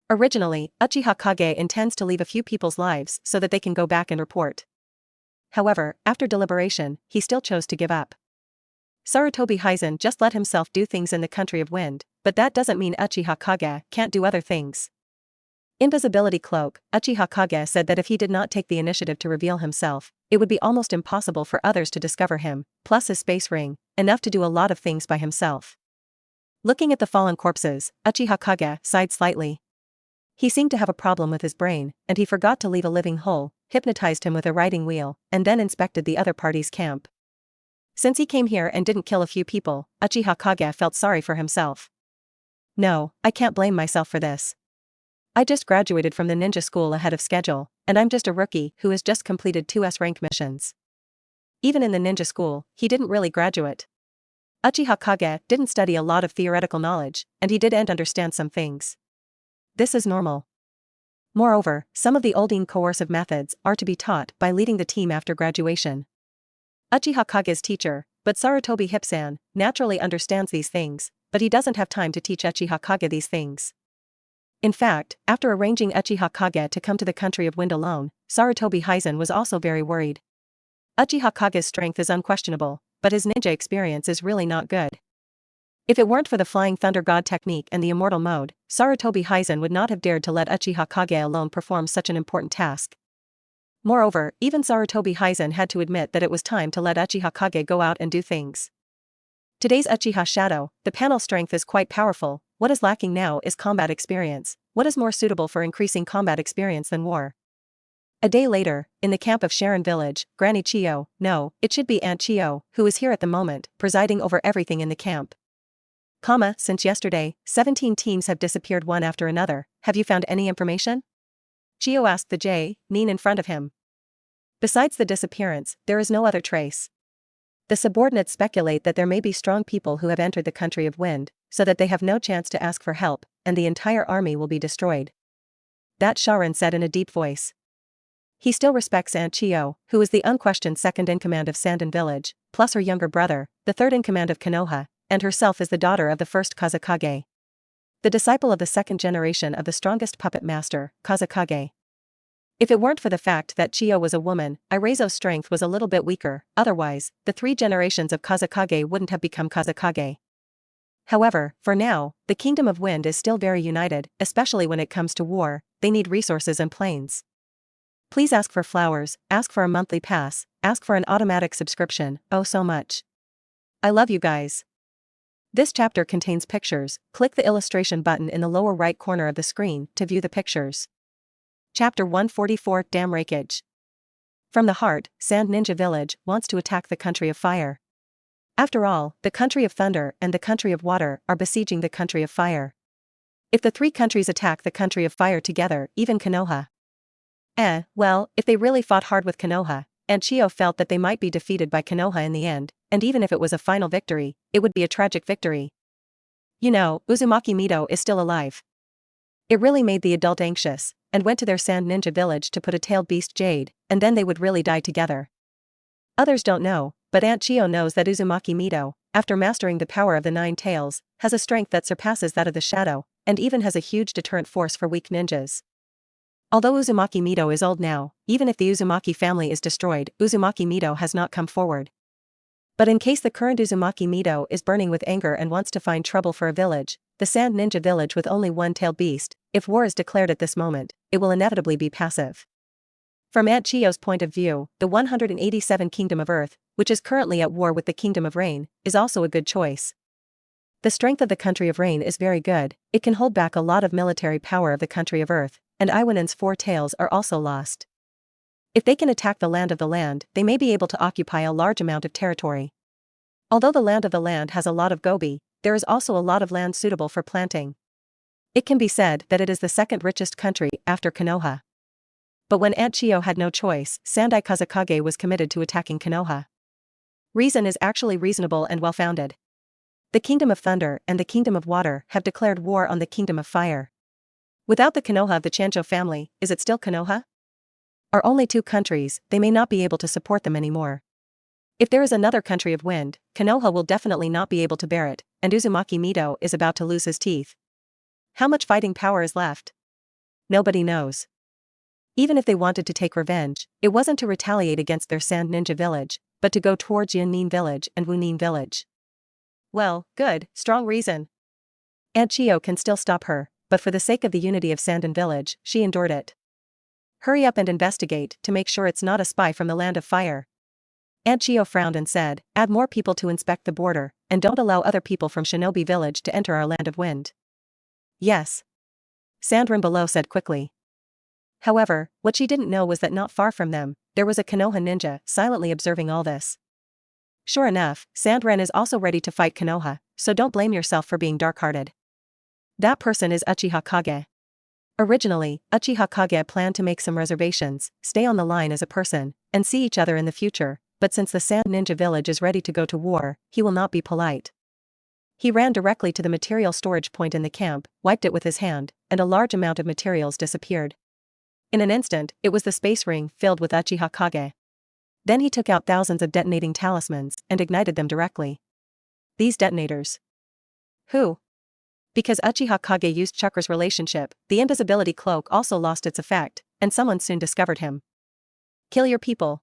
Originally, Uchiha Kage intends to leave a few people's lives so that they can go back and report. However, after deliberation, he still chose to give up. Sarutobi Hizen just let himself do things in the country of wind, but that doesn't mean Uchiha Kage can't do other things. Invisibility cloak, Uchiha Kage said that if he did not take the initiative to reveal himself, it would be almost impossible for others to discover him, plus his space ring, enough to do a lot of things by himself. Looking at the fallen corpses, Uchiha Kage sighed slightly. He seemed to have a problem with his brain, and he forgot to leave a living hole, hypnotized him with a riding wheel, and then inspected the other party's camp. Since he came here and didn't kill a few people, Uchiha Kage felt sorry for himself. No, I can't blame myself for this. I just graduated from the ninja school ahead of schedule, and I'm just a rookie who has just completed 2 S rank missions. Even in the ninja school, he didn't really graduate. Uchiha Kage didn't study a lot of theoretical knowledge, and he didn't understand some things. This is normal. Moreover, some of the old coercive methods are to be taught by leading the team after graduation. Uchiha Kage's teacher, but Sarutobi Hipsan, naturally understands these things, but he doesn't have time to teach Uchiha Kage these things. In fact, after arranging Uchiha Kage to come to the country of wind alone, Sarutobi Hizen was also very worried. Uchiha Kage's strength is unquestionable, but his ninja experience is really not good. If it weren't for the Flying Thunder God technique and the Immortal mode, Sarutobi Hizen would not have dared to let Uchiha Kage alone perform such an important task. Moreover, even Sarutobi Hizen had to admit that it was time to let Uchiha Kage go out and do things. Today's Uchiha Shadow, the panel strength is quite powerful, what is lacking now is combat experience. What is more suitable for increasing combat experience than war? A day later, in the camp of Sharon Village, Granny Chio, no, it should be Aunt Chio, who is here at the moment, presiding over everything in the camp. Since yesterday, 17 teams have disappeared one after another. Have you found any information? Chio asked the Nin in front of him. Besides the disappearance, there is no other trace. The subordinates speculate that there may be strong people who have entered the country of wind, so that they have no chance to ask for help, and the entire army will be destroyed. That Sharon said in a deep voice. He still respects Aunt Chio, who is the unquestioned second-in-command of Sandon Village, plus her younger brother, the third-in-command of Konoha, and herself is the daughter of the first Kage. The disciple of the second generation of the strongest puppet master, Kage. If it weren't for the fact that Chio was a woman, Irezo's strength was a little bit weaker, otherwise, the 3 generations of Kage wouldn't have become Kage. However, for now, the Kingdom of Wind is still very united, especially when it comes to war. They need resources and planes. Please ask for flowers, ask for a monthly pass, ask for an automatic subscription, oh so much. I love you guys. This chapter contains pictures. Click the illustration button in the lower right corner of the screen to view the pictures. Chapter 144 Dam Rakeage. From the heart, Sand Ninja Village wants to attack the country of fire. After all, the country of thunder and the country of water are besieging the country of fire. If the 3 countries attack the country of fire together, even Konoha. Well, if they really fought hard with Konoha, and Chio felt that they might be defeated by Konoha in the end, and even if it was a final victory, it would be a tragic victory. You know, Uzumaki Mito is still alive. It really made the adult anxious, and went to their Sand Ninja Village to put a tailed beast Jade, and then they would really die together. Others don't know, but Aunt Chio knows that Uzumaki Mito, after mastering the power of the 9 tails, has a strength that surpasses that of the shadow, and even has a huge deterrent force for weak ninjas. Although Uzumaki Mito is old now, even if the Uzumaki family is destroyed, Uzumaki Mito has not come forward. But in case the current Uzumaki Mito is burning with anger and wants to find trouble for a village, the Sand Ninja Village with only one tailed beast, if war is declared at this moment, it will inevitably be passive. From Aunt Chio's point of view, the 187 Kingdom of Earth, which is currently at war with the Kingdom of Rain, is also a good choice. The strength of the country of Rain is very good, it can hold back a lot of military power of the country of Earth, and Iwanen's 4 tails are also lost. If they can attack the land, they may be able to occupy a large amount of territory. Although the land has a lot of gobi, there is also a lot of land suitable for planting. It can be said that it is the second richest country after Konoha. But when Aunt Chio had no choice, Sandai Kazekage was committed to attacking Konoha. Reason is actually reasonable and well-founded. The Kingdom of Thunder and the Kingdom of Water have declared war on the Kingdom of Fire. Without the Konoha of the Chanjo family, is it still Konoha? Are only 2 countries, they may not be able to support them anymore. If there is another country of wind, Konoha will definitely not be able to bear it, and Uzumaki Mito is about to lose his teeth. How much fighting power is left? Nobody knows. Even if they wanted to take revenge, it wasn't to retaliate against their Sand Ninja Village, but to go towards Yunin Village and Wunin Village. Well, good, strong reason. Aunt Chio can still stop her, but for the sake of the unity of Sandon Village, she endured it. Hurry up and investigate to make sure it's not a spy from the land of fire. Aunt Chio frowned and said, add more people to inspect the border, and don't allow other people from Shinobi Village to enter our land of wind. Yes. Sandrin below said quickly. However, what she didn't know was that not far from them, there was a Konoha ninja silently observing all this. Sure enough, Sandren is also ready to fight Konoha, so don't blame yourself for being dark-hearted. That person is Uchiha Kage. Originally, Uchiha Kage planned to make some reservations, stay on the line as a person, and see each other in the future, but since the Sand Ninja Village is ready to go to war, he will not be polite. He ran directly to the material storage point in the camp, wiped it with his hand, and a large amount of materials disappeared. In an instant, it was the space ring filled with Uchiha Kage. Then he took out thousands of detonating talismans and ignited them directly. These detonators. Who? Because Uchiha Kage used Chakra's relationship, the invisibility cloak also lost its effect, and someone soon discovered him. Kill your people.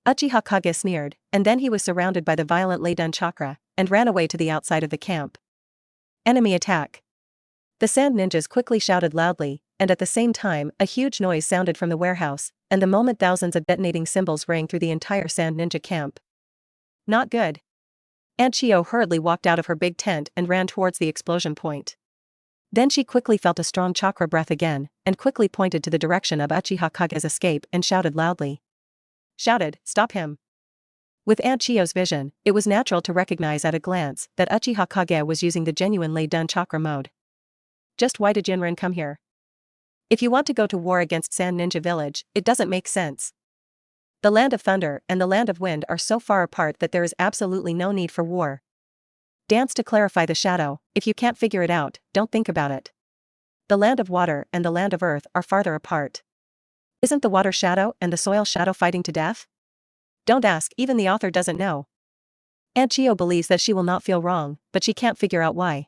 Uchiha Kage sneered, and then he was surrounded by the violent Lei-dun chakra, and ran away to the outside of the camp. Enemy attack. The sand ninjas quickly shouted loudly, and at the same time, a huge noise sounded from the warehouse, and the moment thousands of detonating symbols rang through the entire sand ninja camp. Not good. Aunt Chio hurriedly walked out of her big tent and ran towards the explosion point. Then she quickly felt a strong chakra breath again, and quickly pointed to the direction of Uchiha Kage's escape and shouted loudly. Stop him. With Aunt Chio's vision, it was natural to recognize at a glance that Uchiha Kage was using the genuine laid-done chakra mode. Just why did Yunren come here? If you want to go to war against Sand Ninja Village, it doesn't make sense. The Land of Thunder and the Land of Wind are so far apart that there is absolutely no need for war. Dance to clarify the shadow. If you can't figure it out, don't think about it. The Land of Water and the Land of Earth are farther apart. Isn't the water shadow and the soil shadow fighting to death? Don't ask, even the author doesn't know. Aunt Chio believes that she will not feel wrong, but she can't figure out why.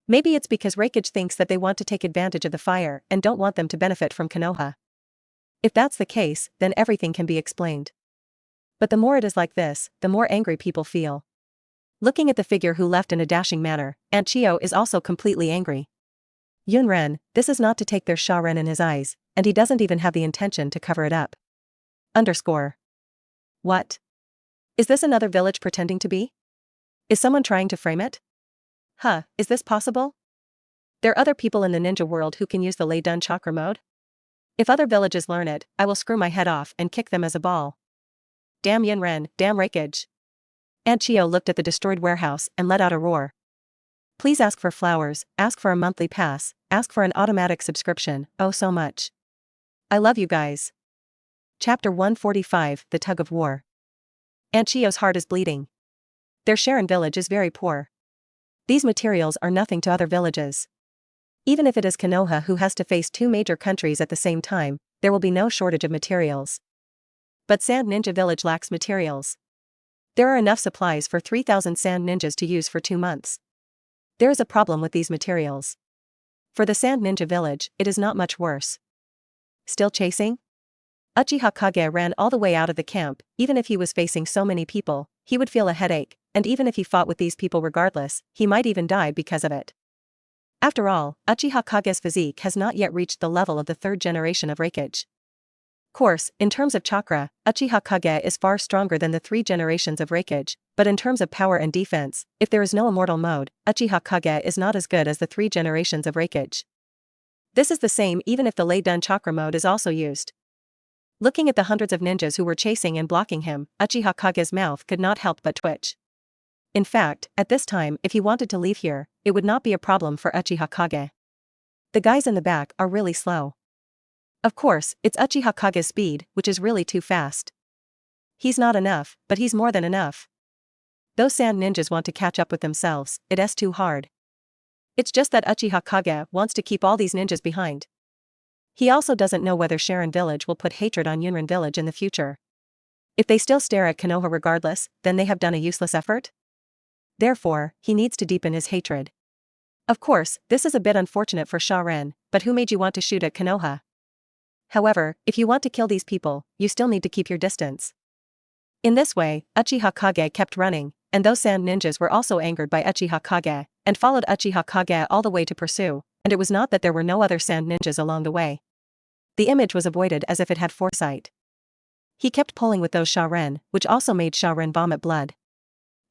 Maybe it's because Reikage thinks that they want to take advantage of the fire and don't want them to benefit from Konoha. If that's the case, then everything can be explained. But the more it is like this, the more angry people feel. Looking at the figure who left in a dashing manner, Aunt Chio is also completely angry. Yunren, this is not to take their Shaoren in his eyes, and he doesn't even have the intention to cover it up. What? Is this another village pretending to be? Is someone trying to frame it? Is this possible? There are other people in the ninja world who can use the laid-done chakra mode? If other villages learn it, I will screw my head off and kick them as a ball. Damn Yunren, damn Reikage. Aunt Chio looked at the destroyed warehouse and let out a roar. Please ask for flowers, ask for a monthly pass, ask for an automatic subscription, oh so much. I love you guys. Chapter 145, The Tug of War. Aunt Chio's heart is bleeding. Their Sharon village is very poor. These materials are nothing to other villages. Even if it is Konoha who has to face two major countries at the same time, there will be no shortage of materials. But Sand Ninja Village lacks materials. There are enough supplies for 3,000 Sand Ninjas to use for 2 months. There is a problem with these materials. For the Sand Ninja Village, it is not much worse. Still chasing? Uchiha Kage ran all the way out of the camp. Even if he was facing so many people, he would feel a headache, and even if he fought with these people regardless, he might even die because of it. After all, Uchiha Kage's physique has not yet reached the level of the third generation of Reikage. Course, in terms of chakra, Uchiha Kage is far stronger than the 3 generations of Reikage, but in terms of power and defense, if there is no immortal mode, Uchiha Kage is not as good as the 3 generations of Reikage. This is the same even if the laid-done chakra mode is also used. Looking at the hundreds of ninjas who were chasing and blocking him, Uchiha Kage's mouth could not help but twitch. In fact, at this time, if he wanted to leave here, it would not be a problem for Uchiha Kage. The guys in the back are really slow. Of course, it's Uchiha Kage's speed, which is really too fast. He's not enough, but he's more than enough. Those Sand Ninjas want to catch up with themselves, it's too hard. It's just that Uchiha Kage wants to keep all these ninjas behind. He also doesn't know whether Sharon Village will put hatred on Yunren Village in the future. If they still stare at Konoha regardless, then they have done a useless effort. Therefore, he needs to deepen his hatred. Of course, this is a bit unfortunate for Shaoren, but who made you want to shoot at Konoha? However, if you want to kill these people, you still need to keep your distance. In this way, Uchiha Kage kept running, and those Sand Ninjas were also angered by Uchiha Kage, and followed Uchiha Kage all the way to pursue, and it was not that there were no other Sand Ninjas along the way. The image was avoided as if it had foresight. He kept pulling with those Shaoren, which also made Shaoren vomit blood.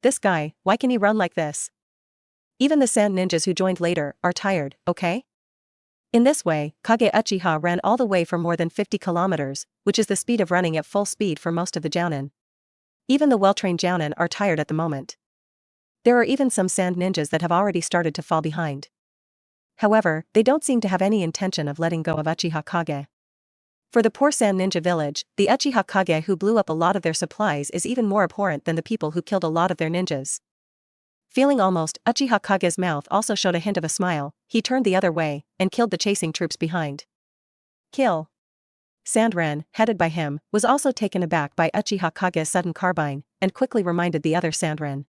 This guy, why can he run like this? Even the Sand Ninjas who joined later are tired, okay? In this way, Kage Uchiha ran all the way for more than 50 kilometers, which is the speed of running at full speed for most of the Jounin. Even the well-trained Jounin are tired at the moment. There are even some Sand Ninjas that have already started to fall behind. However, they don't seem to have any intention of letting go of Uchiha Kage. For the poor Sand Ninja village, the Uchiha Kage who blew up a lot of their supplies is even more abhorrent than the people who killed a lot of their ninjas. Feeling almost, Uchiha Kage's mouth also showed a hint of a smile, he turned the other way, and killed the chasing troops behind. Kill. Sandren, headed by him, was also taken aback by Uchiha Kage's sudden carbine, and quickly reminded the other Sandren.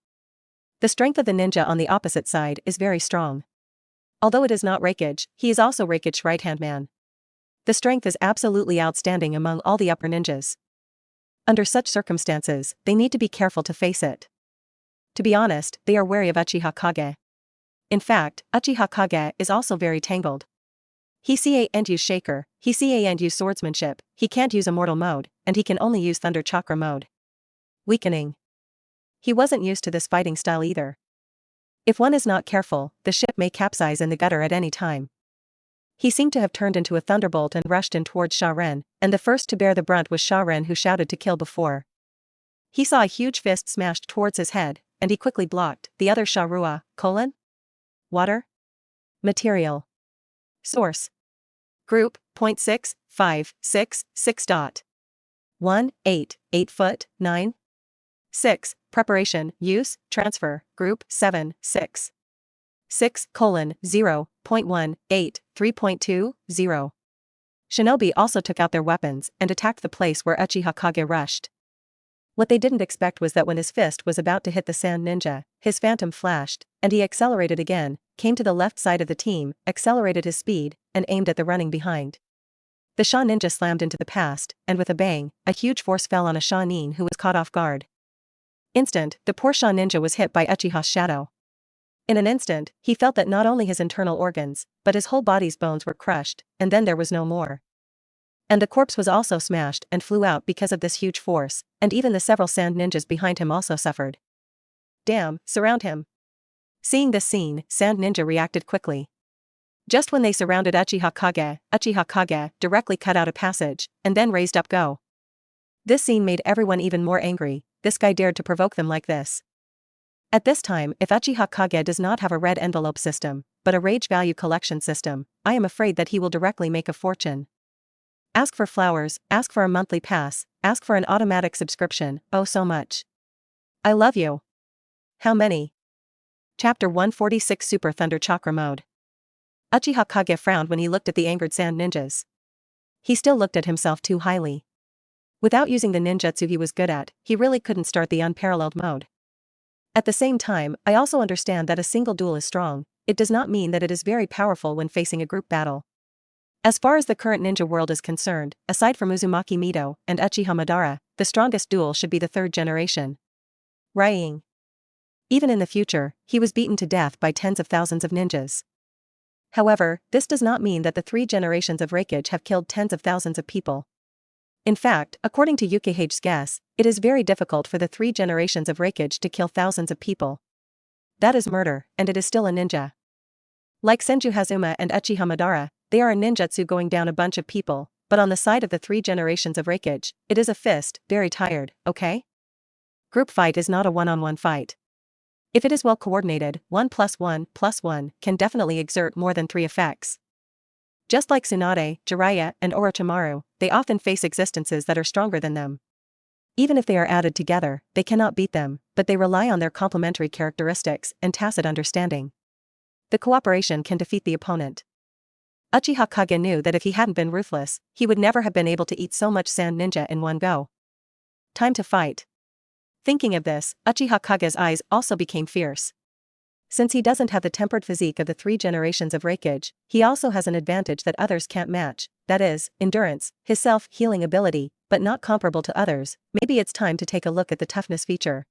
The strength of the ninja on the opposite side is very strong. Although it is not Reikage, he is also Reikage's right-hand man. The strength is absolutely outstanding among all the upper ninjas. Under such circumstances, they need to be careful to face it. To be honest, they are wary of Uchiha Kage. In fact, Uchiha Kage is also very tangled. He can't use Shaker, he can't use Swordsmanship, he can't use Immortal mode, and he can only use Thunder Chakra mode. Weakening. He wasn't used to this fighting style either. If one is not careful, the ship may capsize in the gutter at any time. He seemed to have turned into a thunderbolt and rushed in towards Sha Ren, and the first to bear the brunt was Sha Ren, who shouted to kill before. He saw a huge fist smashed towards his head, and he quickly blocked. The other Sha Rua, water? Material. Source. Group, 0.65666. 1, 8, 8 foot, 9. 6, preparation, use, transfer, group, 7, 6. 6:0.18, 3.20. Shinobi also took out their weapons and attacked the place where Uchiha Kage rushed. What they didn't expect was that when his fist was about to hit the sand ninja, his phantom flashed, and he accelerated again, came to the left side of the team, accelerated his speed, and aimed at the running behind. The Sha ninja slammed into the past, and with a bang, a huge force fell on a Sha nin who was caught off guard. Instant, the poor Sha ninja was hit by Uchiha's shadow. In an instant, he felt that not only his internal organs, but his whole body's bones were crushed, and then there was no more. And the corpse was also smashed and flew out because of this huge force, and even the several sand ninjas behind him also suffered. Damn, surround him. Seeing this scene, Sand Ninja reacted quickly. Just when they surrounded Uchiha Kage directly cut out a passage, and then raised up go. This scene made everyone even more angry. This guy dared to provoke them like this. At this time, if Uchiha Kage does not have a red envelope system, but a rage value collection system, I am afraid that he will directly make a fortune. Ask for flowers, ask for a monthly pass, ask for an automatic subscription, oh so much. I love you. How many? Chapter 146 Super Thunder Chakra Mode. Uchiha Kage frowned when he looked at the angered sand ninjas. He still looked at himself too highly. Without using the ninjutsu he was good at, he really couldn't start the unparalleled mode. At the same time, I also understand that a single duel is strong. It does not mean that it is very powerful when facing a group battle. As far as the current ninja world is concerned, aside from Uzumaki Mido and Uchiha Madara, the strongest duel should be the third generation. Rying. Even in the future, he was beaten to death by tens of thousands of ninjas. However, this does not mean that the 3 generations of Reikage have killed tens of thousands of people. In fact, according to Yukihage's guess, it is very difficult for the 3 generations of Reikage to kill thousands of people. That is murder, and it is still a ninja. Like Senju Hazuma and Uchiha Madara, they are a ninjutsu going down a bunch of people, but on the side of the 3 generations of Reikage, it is a fist, very tired, okay? Group fight is not a one-on-one fight. If it is well coordinated, 1 + 1 + 1 can definitely exert more than 3 effects. Just like Tsunade, Jiraiya, and Orochimaru, they often face existences that are stronger than them. Even if they are added together, they cannot beat them, but they rely on their complementary characteristics and tacit understanding. The cooperation can defeat the opponent. Uchiha Kage knew that if he hadn't been ruthless, he would never have been able to eat so much sand ninja in one go. Time to fight. Thinking of this, Uchiha Kage's eyes also became fierce. Since he doesn't have the tempered physique of the 3 generations of Reikage, he also has an advantage that others can't match, that is, endurance, his self-healing ability, but not comparable to others. Maybe it's time to take a look at the toughness feature.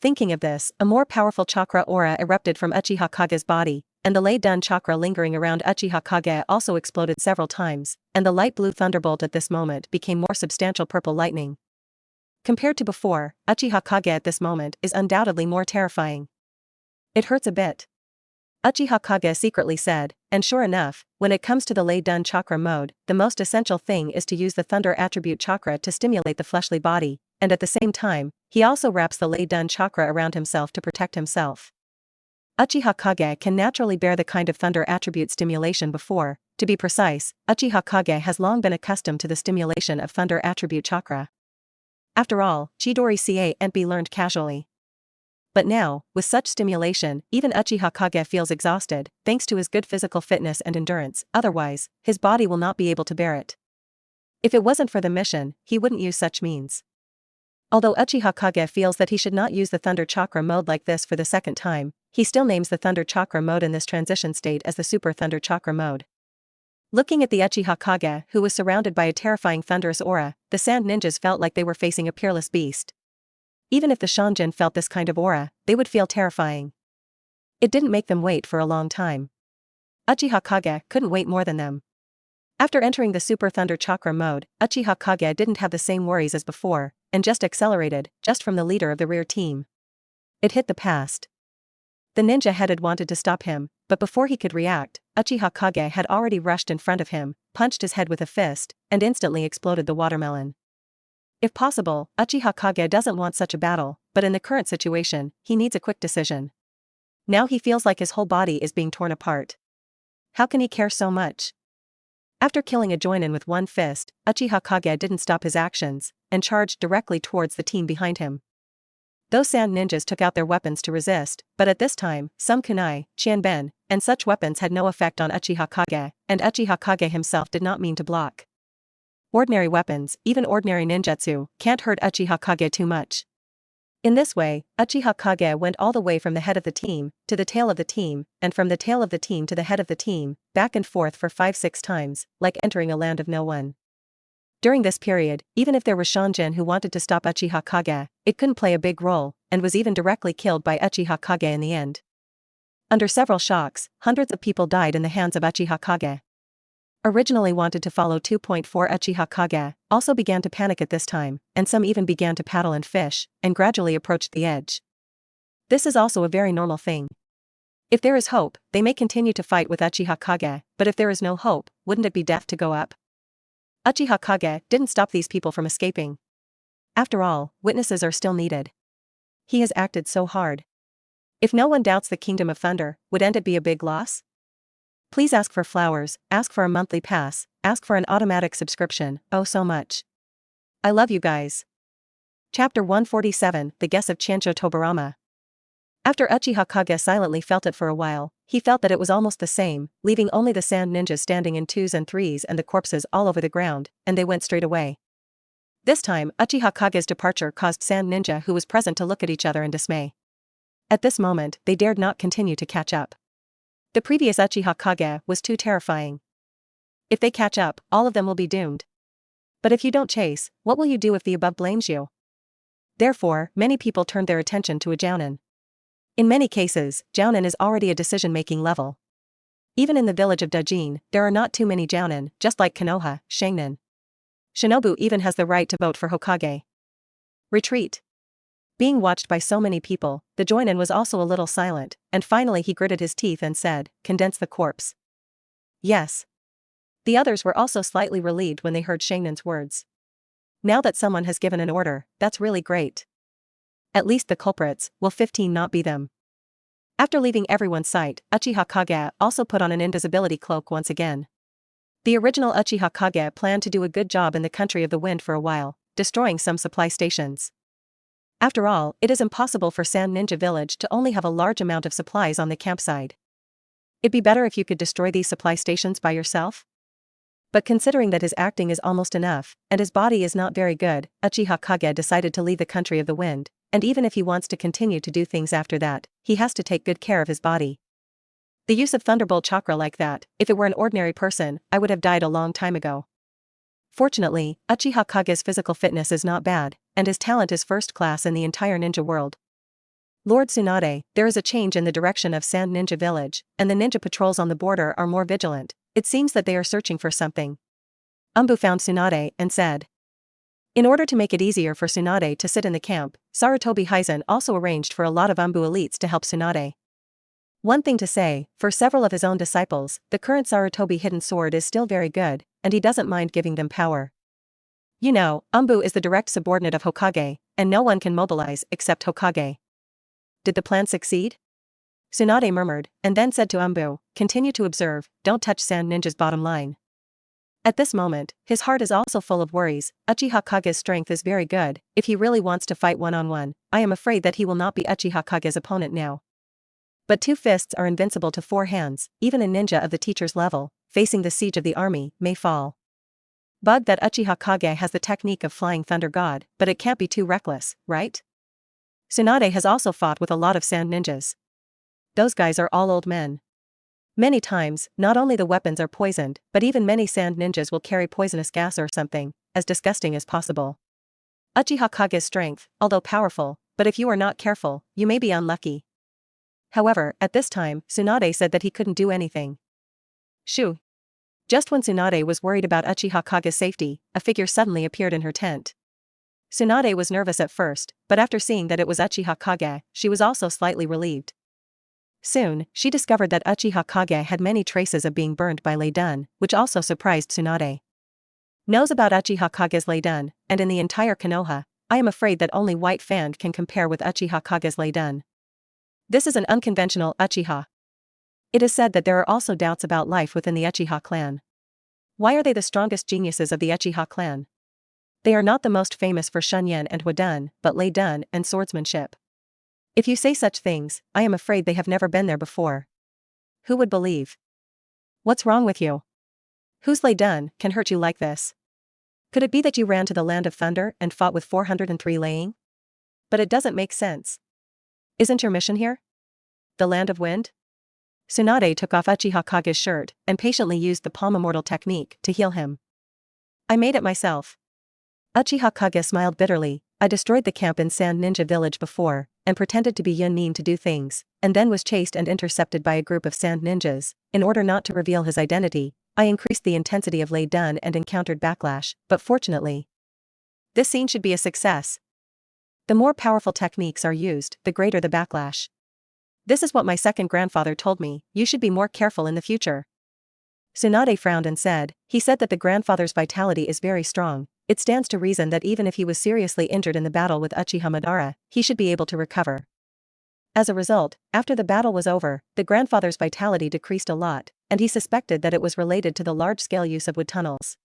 Thinking of this, a more powerful chakra aura erupted from Uchiha Kage's body, and the laid-down chakra lingering around Uchiha Kage also exploded several times, and the light blue thunderbolt at this moment became more substantial purple lightning. Compared to before, Uchiha Kage at this moment is undoubtedly more terrifying. It hurts a bit. Uchiha Kage secretly said, and sure enough, when it comes to the laid-down chakra mode, the most essential thing is to use the thunder attribute chakra to stimulate the fleshly body, and at the same time, he also wraps the laid-down chakra around himself to protect himself. Uchiha Kage can naturally bear the kind of thunder attribute stimulation before. To be precise, Uchiha Kage has long been accustomed to the stimulation of thunder attribute chakra. After all, Chidori can't be learned casually. But now, with such stimulation, even Uchiha Kage feels exhausted, thanks to his good physical fitness and endurance, otherwise, his body will not be able to bear it. If it wasn't for the mission, he wouldn't use such means. Although Uchiha Kage feels that he should not use the Thunder Chakra mode like this for the second time, he still names the Thunder Chakra mode in this transition state as the Super Thunder Chakra mode. Looking at the Uchiha Kage, who was surrounded by a terrifying thunderous aura, the sand ninjas felt like they were facing a peerless beast. Even if the Shonjin felt this kind of aura, they would feel terrifying. It didn't make them wait for a long time. Uchiha Kage couldn't wait more than them. After entering the Super Thunder Chakra mode, Uchiha Kage didn't have the same worries as before, and just accelerated, just from the leader of the rear team. It hit the past. The ninja-headed wanted to stop him, but before he could react, Uchiha Kage had already rushed in front of him, punched his head with a fist, and instantly exploded the watermelon. If possible, Uchiha Kage doesn't want such a battle, but in the current situation, he needs a quick decision. Now he feels like his whole body is being torn apart. How can he care so much? After killing a joinin with one fist, Uchiha Kage didn't stop his actions, and charged directly towards the team behind him. Those sand ninjas took out their weapons to resist, but at this time, some kunai, qianben, and such weapons had no effect on Uchiha Kage, and Uchiha Kage himself did not mean to block. Ordinary weapons, even ordinary ninjutsu, can't hurt Uchiha Kage too much. In this way, Uchiha Kage went all the way from the head of the team, to the tail of the team, and from the tail of the team to the head of the team, back and forth for 5-6 times, like entering a land of no one. During this period, even if there was Shonjin who wanted to stop Uchiha Kage, it couldn't play a big role, and was even directly killed by Uchiha Kage in the end. Under several shocks, hundreds of people died in the hands of Uchiha Kage. Originally wanted to follow 2.4 Uchiha Kage, also began to panic at this time, and some even began to paddle and fish, and gradually approached the edge. This is also a very normal thing. If there is hope, they may continue to fight with Uchiha Kage, but if there is no hope, wouldn't it be death to go up? Uchiha Kage didn't stop these people from escaping. After all, witnesses are still needed. He has acted so hard. If no one doubts the Kingdom of Thunder, wouldn't it be a big loss? Please ask for flowers, ask for a monthly pass, ask for an automatic subscription, oh so much. I love you guys. Chapter 147, The Guess of Chancho Tobarama. After Uchiha Kage silently felt it for a while, he felt that it was almost the same, leaving only the sand ninjas standing in 2s and 3s and the corpses all over the ground, and they went straight away. This time, Uchiha Kage's departure caused Sand Ninja who was present to look at each other in dismay. At this moment, they dared not continue to catch up. The previous Uchiha Kage was too terrifying. If they catch up, all of them will be doomed. But if you don't chase, what will you do if the above blames you? Therefore, many people turned their attention to a jounin. In many cases, jounin is already a decision-making level. Even in the village of Dajin, there are not too many jounin, just like Konoha, Shangnin. Shinobu even has the right to vote for Hokage. Retreat. Being watched by so many people, the joinin was also a little silent, and finally he gritted his teeth and said, "Condense the corpse." Yes. The others were also slightly relieved when they heard Shangnin's words. Now that someone has given an order, that's really great. At least the culprits, will 15 not be them. After leaving everyone's sight, Uchiha Kage also put on an invisibility cloak once again. The original Uchiha Kage planned to do a good job in the country of the wind for a while, destroying some supply stations. After all, it is impossible for Sand Ninja Village to only have a large amount of supplies on the campsite. It'd be better if you could destroy these supply stations by yourself. But considering that his acting is almost enough, and his body is not very good, Uchiha Kage decided to leave the country of the wind, and even if he wants to continue to do things after that, he has to take good care of his body. The use of Thunderbolt chakra like that, if it were an ordinary person, I would have died a long time ago. Fortunately, Uchiha Kage's physical fitness is not bad, and his talent is first class in the entire ninja world. Lord Tsunade, there is a change in the direction of Sand Ninja Village, and the ninja patrols on the border are more vigilant. It seems that they are searching for something. Umbu found Tsunade and said. In order to make it easier for Tsunade to sit in the camp, Sarutobi Hizen also arranged for a lot of Umbu elites to help Tsunade. One thing to say, for several of his own disciples, the current Sarutobi hidden sword is still very good, and he doesn't mind giving them power. You know, Umbu is the direct subordinate of Hokage, and no one can mobilize except Hokage. Did the plan succeed? Tsunade murmured, and then said to Umbu, continue to observe, don't touch Sand Ninja's bottom line. At this moment, his heart is also full of worries. Uchiha Kage's strength is very good. If he really wants to fight one-on-one, I am afraid that he will not be Uchiha Kage's opponent now. But 2 fists are invincible to 4 hands, even a ninja of the teacher's level, facing the siege of the army, may fall. Bug that Uchiha Kage has the technique of flying thunder god, but it can't be too reckless, right? Tsunade has also fought with a lot of sand ninjas. Those guys are all old men. Many times, not only the weapons are poisoned, but even many sand ninjas will carry poisonous gas or something, as disgusting as possible. Uchiha Kage's strength, although powerful, but if you are not careful, you may be unlucky. However, at this time, Tsunade said that he couldn't do anything. Shoo. Just when Tsunade was worried about Uchiha Kage's safety, a figure suddenly appeared in her tent. Tsunade was nervous at first, but after seeing that it was Uchiha Kage, she was also slightly relieved. Soon, she discovered that Uchiha Kage had many traces of being burned by Lei Dun, which also surprised Tsunade. Knows about Uchiha Kage's Lei Dun, and in the entire Konoha, I am afraid that only White Fan can compare with Uchiha Kage's Lei Dun. This is an unconventional Uchiha. It is said that there are also doubts about life within the Uchiha clan. Why are they the strongest geniuses of the Uchiha clan? They are not the most famous for Shunyan and Wadun, but Lei Dun and swordsmanship. If you say such things, I am afraid they have never been there before. Who would believe? What's wrong with you? Whose Lei Dun can hurt you like this? Could it be that you ran to the land of thunder and fought with 403 laying? But it doesn't make sense. Isn't your mission here? The land of wind? Tsunade took off Uchiha Kage's shirt and patiently used the palm immortal technique to heal him. I made it myself. Uchiha Kage smiled bitterly. I destroyed the camp in Sand Ninja Village before, and pretended to be Yunin to do things, and then was chased and intercepted by a group of sand ninjas. In order not to reveal his identity, I increased the intensity of Lei Dun and encountered backlash, but fortunately, this scene should be a success. The more powerful techniques are used, the greater the backlash. This is what my second grandfather told me. You should be more careful in the future. Tsunade frowned and said, he said that the grandfather's vitality is very strong. It stands to reason that even if he was seriously injured in the battle with Uchiha Madara, he should be able to recover. As a result, after the battle was over, the grandfather's vitality decreased a lot, and he suspected that it was related to the large-scale use of wood tunnels.